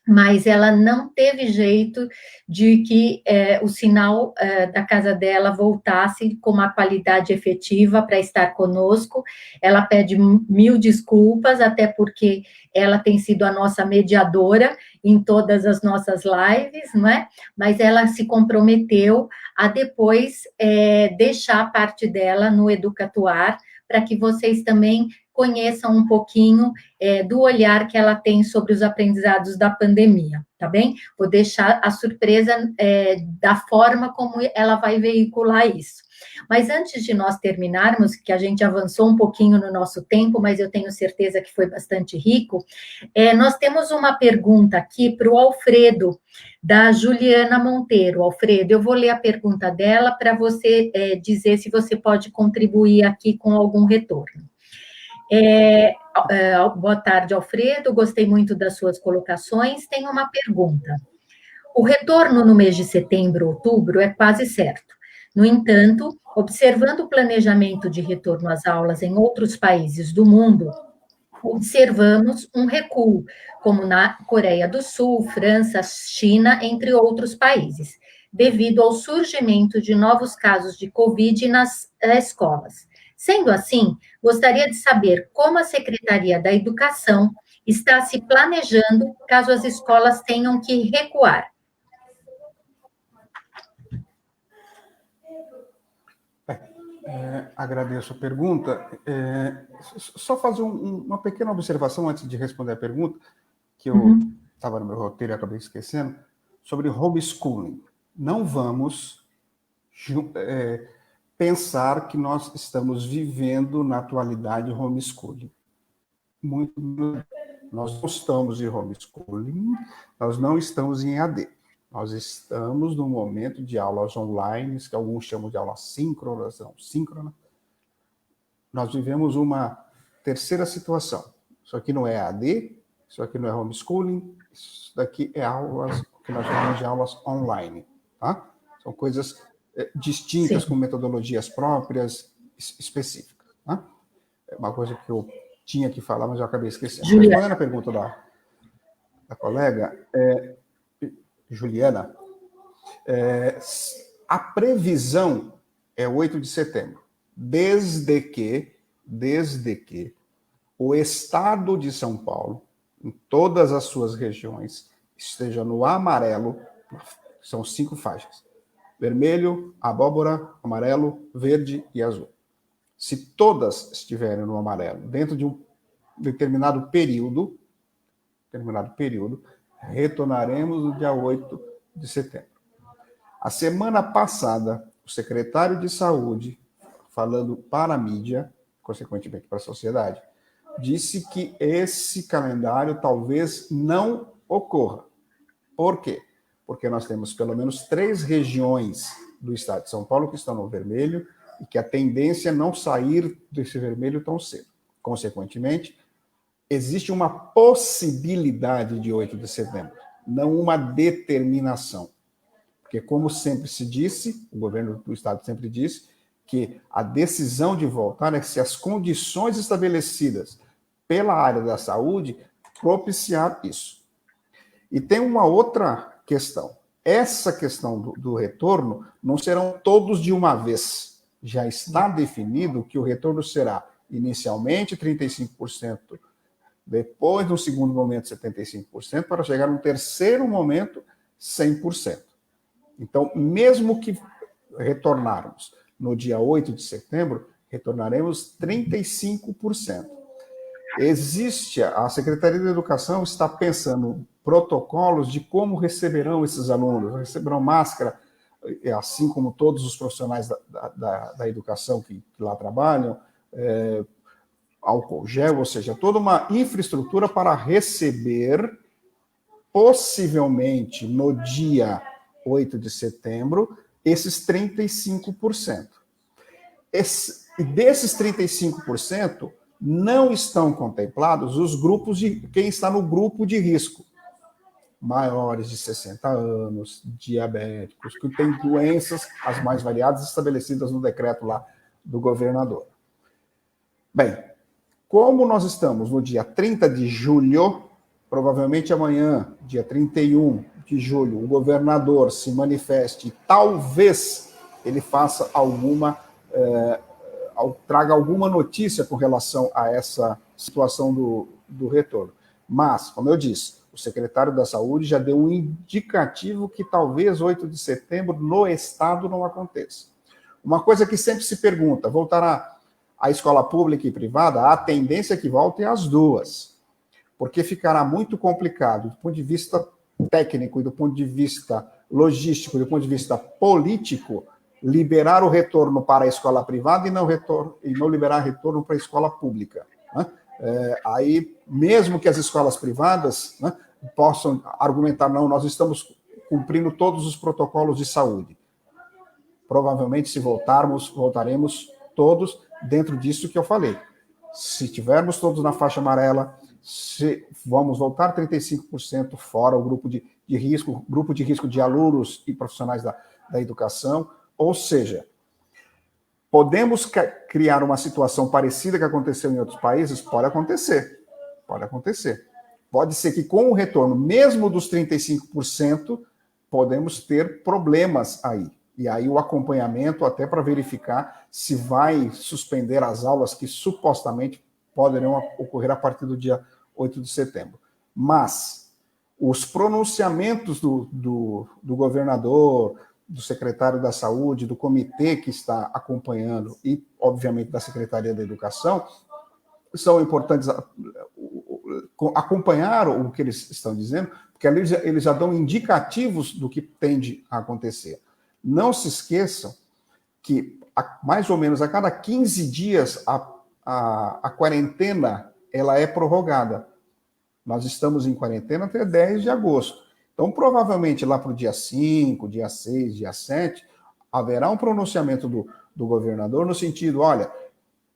mas ela não teve jeito de que o sinal da casa dela voltasse com uma qualidade efetiva para estar conosco. Ela pede mil desculpas, até porque ela tem sido a nossa mediadora em todas as nossas lives, não é? Mas ela se comprometeu a depois deixar a parte dela no Educatuar, para que vocês também conheçam um pouquinho do olhar que ela tem sobre os aprendizados da pandemia, tá bem? Vou deixar a surpresa da forma como ela vai veicular isso. Mas antes de nós terminarmos, que a gente avançou um pouquinho no nosso tempo, mas eu tenho certeza que foi bastante rico, nós temos uma pergunta aqui para o Alfredo, da Juliana Monteiro. Alfredo, eu vou ler a pergunta dela para você dizer se você pode contribuir aqui com algum retorno. Boa tarde, Alfredo, gostei muito das suas colocações. Tenho uma pergunta. O retorno no mês de setembro, outubro, é quase certo. No entanto, observando o planejamento de retorno às aulas em outros países do mundo, observamos um recuo, como na Coreia do Sul, França, China, entre outros países, devido ao surgimento de novos casos de Covid nas escolas. Sendo assim, gostaria de saber como a Secretaria da Educação está se planejando caso as escolas tenham que recuar. Agradeço a pergunta. Só fazer uma pequena observação antes de responder a pergunta, que eu estava no meu roteiro e acabei esquecendo, sobre homeschooling. Não vamos pensar que nós estamos vivendo na atualidade homeschooling. Nós não estamos em homeschooling, nós não estamos em EAD. Nós estamos num momento de aulas online, que alguns chamam de aulas síncronas, não síncronas. Nós vivemos uma terceira situação. Isso aqui não é EAD, isso aqui não é homeschooling, isso daqui é aulas, que nós chamamos de aulas online. Tá? São coisas distintas, com metodologias próprias, específicas. Tá? É uma coisa que eu tinha que falar, mas eu acabei esquecendo. Respondendo a pergunta da colega, Juliana, a previsão é 8 de setembro, desde que o estado de São Paulo, em todas as suas regiões, esteja no amarelo, são 5 faixas, vermelho, abóbora, amarelo, verde e azul. Se todas estiverem no amarelo, dentro de um determinado período, retornaremos no dia 8 de setembro. A semana passada, o secretário de Saúde, falando para a mídia, consequentemente para a sociedade, disse que esse calendário talvez não ocorra. Por quê? Porque nós temos pelo menos 3 regiões do estado de São Paulo que estão no vermelho e que a tendência é não sair desse vermelho tão cedo. Consequentemente, existe uma possibilidade de 8 de setembro, não uma determinação. Porque, como sempre se disse, o governo do estado sempre disse, que a decisão de voltar é se as condições estabelecidas pela área da saúde propiciar isso. E tem uma outra questão. Essa questão do retorno não serão todos de uma vez. Já está definido que o retorno será inicialmente 35%, depois, no segundo momento, 75%, para chegar no terceiro momento, 100%. Então, mesmo que retornarmos no dia 8 de setembro, retornaremos 35%. A Secretaria da Educação está pensando protocolos de como receberão esses alunos. Receberão máscara, assim como todos os profissionais da educação que lá trabalham, álcool gel, ou seja, toda uma infraestrutura para receber, possivelmente no dia 8 de setembro, esses 35%. Desses 35%, não estão contemplados os grupos quem está no grupo de risco. Maiores de 60 anos, diabéticos, que têm doenças as mais variadas estabelecidas no decreto lá do governador. Bem, como nós estamos no dia 30 de julho, provavelmente amanhã, dia 31 de julho, o governador se manifeste e talvez ele faça traga alguma notícia com relação a essa situação do retorno. Mas, como eu disse, o secretário da Saúde já deu um indicativo que talvez 8 de setembro no estado não aconteça. Uma coisa que sempre se pergunta, voltará a escola pública e privada? A tendência é que voltem as duas, porque ficará muito complicado do ponto de vista técnico e do ponto de vista logístico, do ponto de vista político, liberar o retorno para a escola privada e não liberar retorno para a escola pública. Né? Aí, mesmo que as escolas privadas, né, possam argumentar, não, nós estamos cumprindo todos os protocolos de saúde. Provavelmente, se voltaremos todos dentro disso que eu falei. Se tivermos todos na faixa amarela, vamos voltar 35% fora o grupo de risco de alunos e profissionais da educação. Ou seja, podemos criar uma situação parecida que aconteceu em outros países? Pode acontecer. Pode ser que com o retorno, mesmo dos 35%, podemos ter problemas aí. E aí o acompanhamento até para verificar se vai suspender as aulas que supostamente poderão ocorrer a partir do dia 8 de setembro. Mas os pronunciamentos do governador, do secretário da Saúde, do comitê que está acompanhando e, obviamente, da Secretaria da Educação, são importantes acompanhar o que eles estão dizendo, porque ali eles já dão indicativos do que tende a acontecer. Não se esqueçam que, mais ou menos a cada 15 dias, a quarentena ela é prorrogada. Nós estamos em quarentena até 10 de agosto. Então, provavelmente, lá para o dia 5, dia 6, dia 7, haverá um pronunciamento do governador no sentido, olha,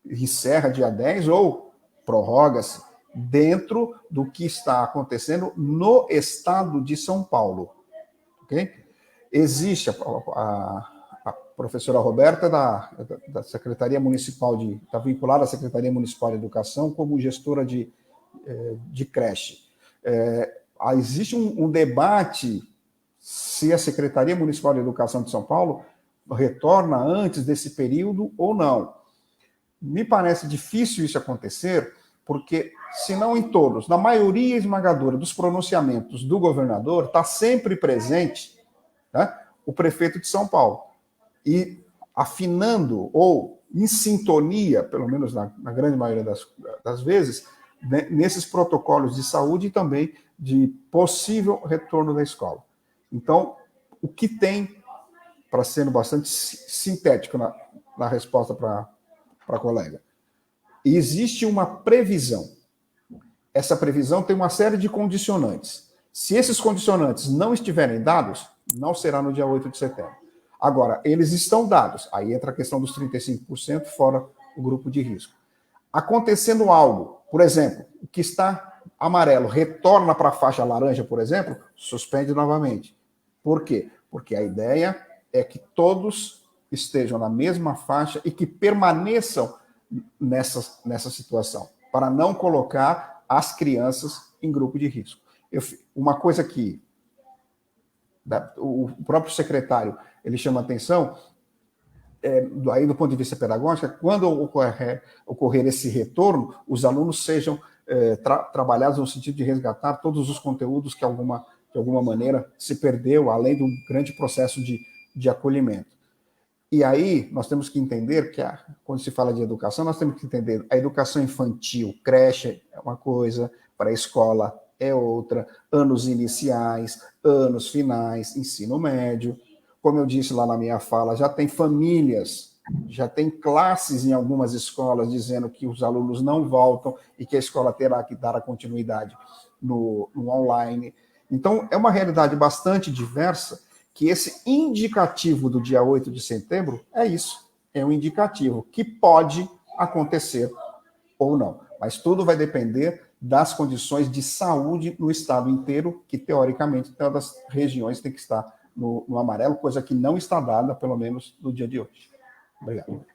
encerra dia 10 ou prorroga-se dentro do que está acontecendo no estado de São Paulo. Ok? Existe a professora Roberta da Secretaria Municipal está vinculada à Secretaria Municipal de Educação como gestora de creche. existe um debate se a Secretaria Municipal de Educação de São Paulo retorna antes desse período ou não. Me parece difícil isso acontecer, porque, se não em todos, na maioria esmagadora dos pronunciamentos do governador, está sempre presente, né, o prefeito de São Paulo. E afinando, ou em sintonia, pelo menos na grande maioria das vezes, né, nesses protocolos de saúde e também de possível retorno da escola. Então, o que tem, para sendo bastante sintético na resposta para a colega, existe uma previsão. Essa previsão tem uma série de condicionantes. Se esses condicionantes não estiverem dados, não será no dia 8 de setembro. Agora, eles estão dados. Aí entra a questão dos 35% fora o grupo de risco. Acontecendo algo, por exemplo, o que está amarelo retorna para a faixa laranja, por exemplo, suspende novamente. Por quê? Porque a ideia é que todos estejam na mesma faixa e que permaneçam nessa situação, para não colocar as crianças em grupo de risco. Uma coisa que o próprio secretário ele chama atenção, aí do ponto de vista pedagógico, quando ocorrer esse retorno, os alunos sejam trabalhados no sentido de resgatar todos os conteúdos que de alguma maneira se perdeu, além do grande processo de acolhimento. E aí nós temos que entender que, quando se fala de educação, nós temos que entender a educação infantil, creche é uma coisa, pré-escola é outra, anos iniciais, anos finais, ensino médio. Como eu disse lá na minha fala, já tem famílias, já tem classes em algumas escolas dizendo que os alunos não voltam e que a escola terá que dar a continuidade no online. Então, é uma realidade bastante diversa, que esse indicativo do dia 8 de setembro é isso, é um indicativo que pode acontecer ou não. Mas tudo vai depender das condições de saúde no estado inteiro, que, teoricamente, todas as regiões têm que estar no amarelo, coisa que não está dada, pelo menos, no dia de hoje. Obrigado.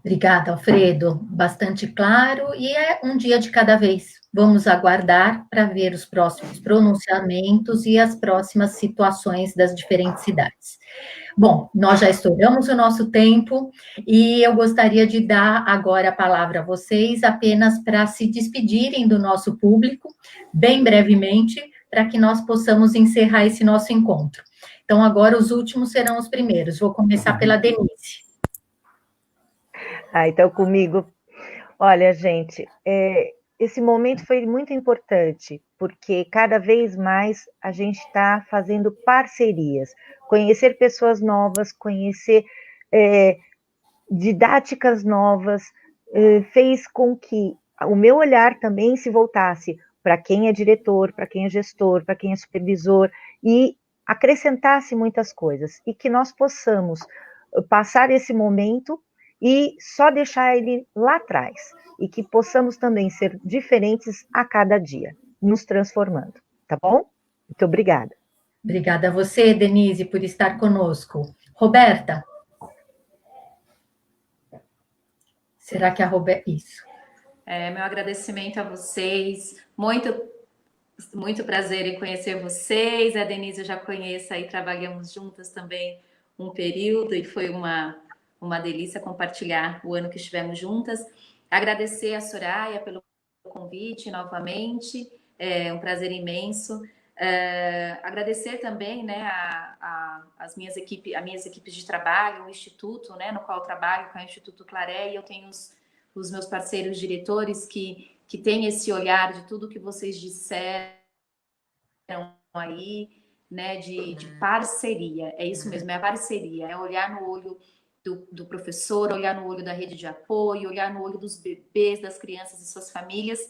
Obrigada, Alfredo. Bastante claro, e é um dia de cada vez. Vamos aguardar para ver os próximos pronunciamentos e as próximas situações das diferentes cidades. Bom, nós já estouramos o nosso tempo e eu gostaria de dar agora a palavra a vocês apenas para se despedirem do nosso público, bem brevemente, para que nós possamos encerrar esse nosso encontro. Então, agora os últimos serão os primeiros. Vou começar pela Denise. Então comigo. Olha, gente, esse momento foi muito importante, porque cada vez mais a gente está fazendo parcerias, conhecer pessoas novas, conhecer didáticas novas, fez com que o meu olhar também se voltasse para quem é diretor, para quem é gestor, para quem é supervisor, e acrescentasse muitas coisas, e que nós possamos passar esse momento e só deixar ele lá atrás, e que possamos também ser diferentes a cada dia, nos transformando, tá bom? Muito obrigada. Obrigada a você, Denise, por estar conosco. Roberta? Será que a Roberta... Isso. Meu agradecimento a vocês, muito prazer em conhecer vocês, a Denise eu já conheço, aí trabalhamos juntas também um período, e foi uma delícia compartilhar o ano que estivemos juntas. Agradecer a Soraya pelo convite novamente, é um prazer imenso. Agradecer também, né, as minhas equipes de trabalho, o Instituto, né, no qual eu trabalho, com o Instituto Claré, e eu tenho os meus parceiros diretores que têm esse olhar de tudo que vocês disseram aí, né, de parceria. É isso mesmo, é a parceria, é olhar no olho do professor, olhar no olho da rede de apoio, olhar no olho dos bebês, das crianças e suas famílias.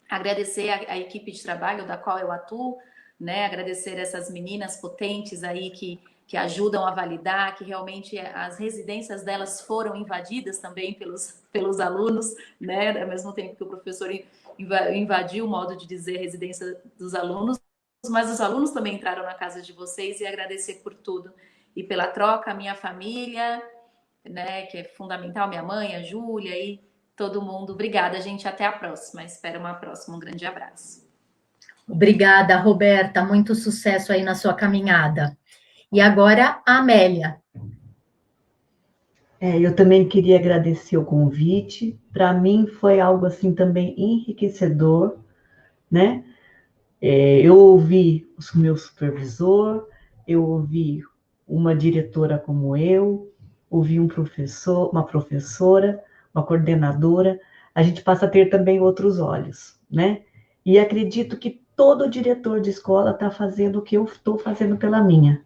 Agradecer a equipe de trabalho da qual eu atuo, né? Agradecer essas meninas potentes aí que ajudam a validar, que realmente as residências delas foram invadidas também pelos alunos, né? Ao mesmo tempo que o professor invadiu o modo de dizer residência dos alunos, mas os alunos também entraram na casa de vocês, e agradecer por tudo. E pela troca, a minha família, né, que é fundamental, minha mãe, a Júlia e todo mundo. Obrigada, gente. Até a próxima. Espero uma próxima. Um grande abraço. Obrigada, Roberta, muito sucesso aí na sua caminhada. E agora, a Amélia. Eu também queria agradecer o convite. Para mim foi algo assim também enriquecedor, né? Eu ouvi o meu supervisor, eu ouvi uma diretora como eu, ouvi um professor, uma professora, uma coordenadora. A gente passa a ter também outros olhos, né? E acredito que todo diretor de escola está fazendo o que eu estou fazendo pela minha,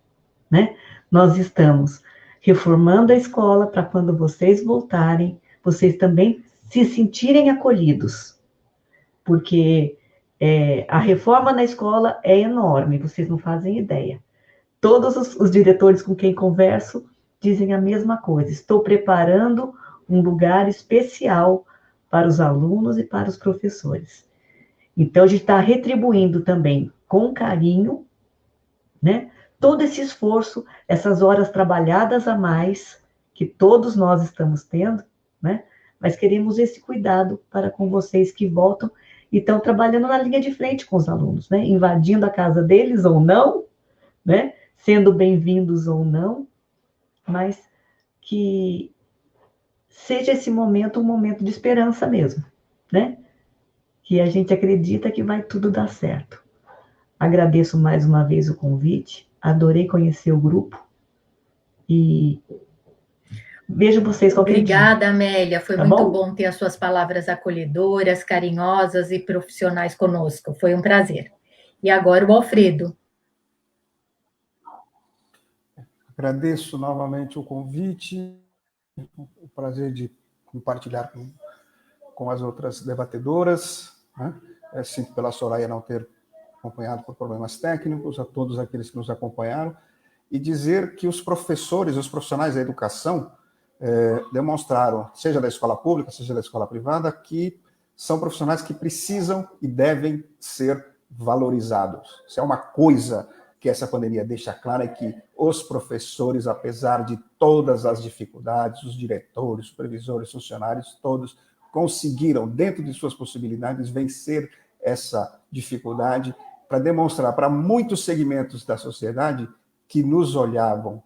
né? Nós estamos reformando a escola para quando vocês voltarem, vocês também se sentirem acolhidos, porque a reforma na escola é enorme, vocês não fazem ideia. Todos os diretores com quem converso dizem a mesma coisa. Estou preparando um lugar especial para os alunos e para os professores. Então, a gente está retribuindo também com carinho, né? Todo esse esforço, essas horas trabalhadas a mais, que todos nós estamos tendo, né? Mas queremos esse cuidado para com vocês que voltam e estão trabalhando na linha de frente com os alunos, né? Invadindo a casa deles ou não, né? Sendo bem-vindos ou não, mas que seja esse momento um momento de esperança mesmo, né? Que a gente acredita que vai tudo dar certo. Agradeço mais uma vez o convite, adorei conhecer o grupo e vejo vocês qualquer dia. Obrigada, Amélia, foi Tá muito bom? bom ter as suas palavras acolhedoras, carinhosas e profissionais conosco, foi um prazer. E agora o Alfredo. Agradeço novamente o convite, o prazer de compartilhar com as outras debatedoras, né? Sinto pela Soraya não ter acompanhado por problemas técnicos, a todos aqueles que nos acompanharam, e dizer que os professores, os profissionais da educação, demonstraram, seja da escola pública, seja da escola privada, que são profissionais que precisam e devem ser valorizados. Isso é uma coisa que essa pandemia deixa clara, é que os professores, apesar de todas as dificuldades, os diretores, supervisores, funcionários, todos conseguiram, dentro de suas possibilidades, vencer essa dificuldade para demonstrar para muitos segmentos da sociedade que nos olhavam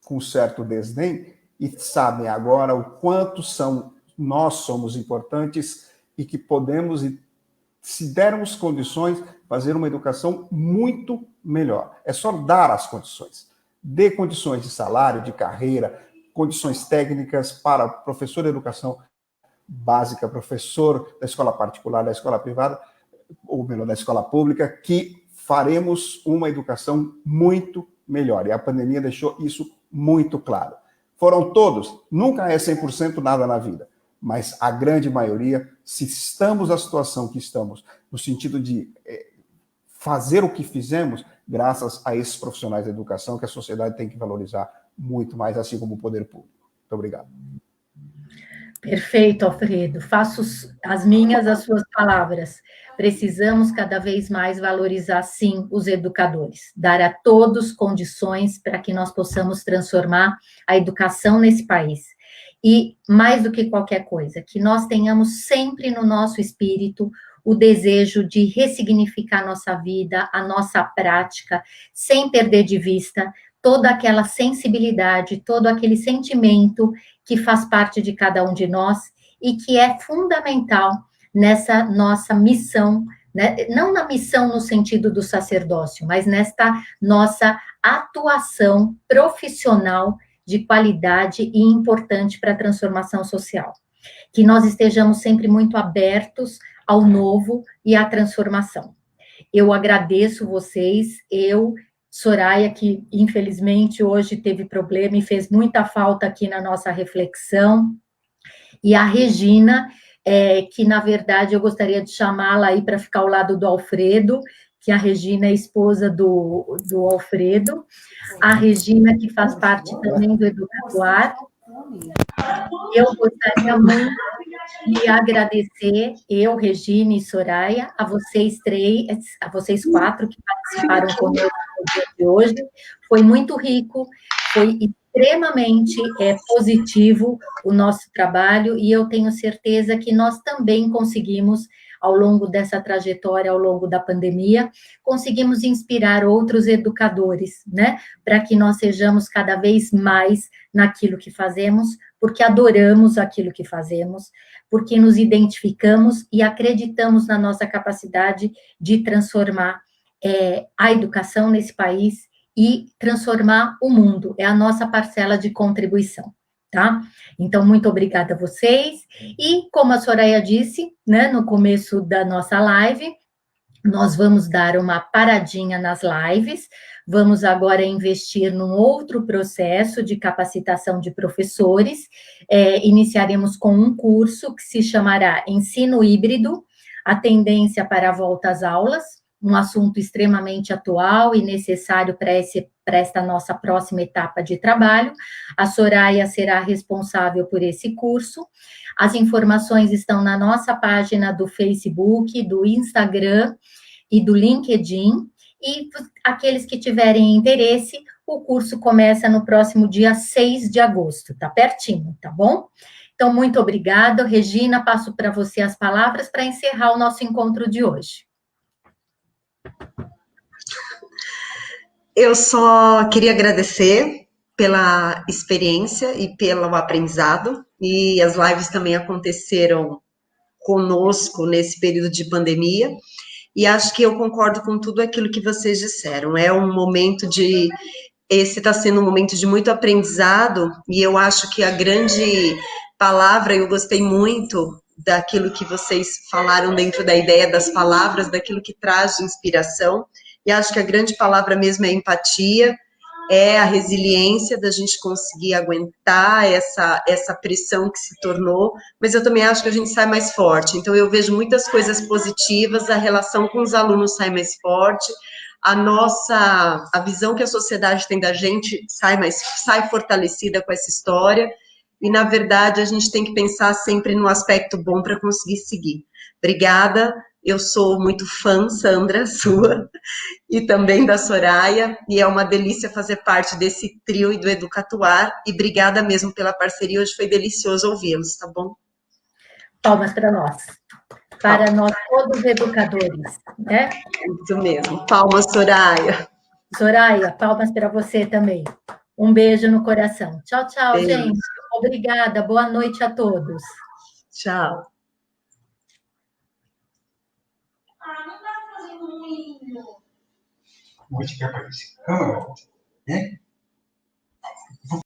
com certo desdém e sabem agora o quanto nós somos importantes e que podemos, se dermos condições, fazer uma educação muito melhor. É só dar as condições. Dê condições de salário, de carreira, condições técnicas para professor de educação básica, professor da escola particular, da escola privada, ou melhor, da escola pública, que faremos uma educação muito melhor. E a pandemia deixou isso muito claro. Foram todos, nunca é 100% nada na vida, mas a grande maioria, se estamos na situação que estamos, no sentido de fazer o que fizemos, graças a esses profissionais da educação, que a sociedade tem que valorizar muito mais, assim como o poder público. Muito obrigado. Perfeito, Alfredo. Faço as suas palavras. Precisamos cada vez mais valorizar, sim, os educadores, dar a todos condições para que nós possamos transformar a educação nesse país. E, mais do que qualquer coisa, que nós tenhamos sempre no nosso espírito o desejo de ressignificar a nossa vida, a nossa prática, sem perder de vista toda aquela sensibilidade, todo aquele sentimento que faz parte de cada um de nós e que é fundamental nessa nossa missão, né? Não na missão no sentido do sacerdócio, mas nesta nossa atuação profissional de qualidade e importante para a transformação social. Que nós estejamos sempre muito abertos ao novo e à transformação. Eu agradeço vocês, Soraya, que infelizmente hoje teve problema e fez muita falta aqui na nossa reflexão, e a Regina, que na verdade eu gostaria de chamá-la aí para ficar ao lado do Alfredo, que a Regina é esposa do Alfredo, a Regina que faz parte também do Educatuar. Eu gostaria muito de agradecer, Regina e Soraya, a vocês quatro que participaram conosco no dia de hoje. Foi muito rico, foi extremamente positivo o nosso trabalho, e eu tenho certeza que nós também conseguimos ao longo dessa trajetória, ao longo da pandemia, conseguimos inspirar outros educadores, né, para que nós sejamos cada vez mais naquilo que fazemos, porque adoramos aquilo que fazemos, porque nos identificamos e acreditamos na nossa capacidade de transformar a educação nesse país e transformar o mundo. É a nossa parcela de contribuição, tá? Então, muito obrigada a vocês. E, como a Soraya disse, né, no começo da nossa live, nós vamos dar uma paradinha nas lives, vamos agora investir num outro processo de capacitação de professores, iniciaremos com um curso que se chamará Ensino Híbrido, a tendência para a volta às aulas, um assunto extremamente atual e necessário para esta nossa próxima etapa de trabalho. A Soraya será responsável por esse curso. As informações estão na nossa página do Facebook, do Instagram e do LinkedIn, e aqueles que tiverem interesse, o curso começa no próximo dia 6 de agosto, tá pertinho, tá bom? Então, muito obrigada. Regina, passo para você as palavras para encerrar o nosso encontro de hoje. Eu só queria agradecer pela experiência e pelo aprendizado, e as lives também aconteceram conosco nesse período de pandemia, e acho que eu concordo com tudo aquilo que vocês disseram. É um momento de... Esse está sendo um momento de muito aprendizado, e eu acho que a grande palavra, eu gostei muito daquilo que vocês falaram dentro da ideia das palavras, daquilo que traz de inspiração, e acho que a grande palavra mesmo é empatia, é a resiliência da gente conseguir aguentar essa pressão que se tornou, mas eu também acho que a gente sai mais forte. Então, eu vejo muitas coisas positivas, a relação com os alunos sai mais forte, a visão que a sociedade tem da gente sai fortalecida com essa história, e, na verdade, a gente tem que pensar sempre no aspecto bom para conseguir seguir. Obrigada, eu sou muito fã, Sandra, sua, e também da Soraya, e é uma delícia fazer parte desse trio e do Educatuar, e obrigada mesmo pela parceria, hoje foi delicioso ouvi-los, tá bom? Palmas para nós. Para nós todos educadores, né? Isso mesmo. Palmas, Soraya. Soraya, palmas para você também. Um beijo no coração. Tchau, tchau, Beijo. gente. Obrigada. Boa noite a todos. Tchau. Hoje quer aparecer câmera, né?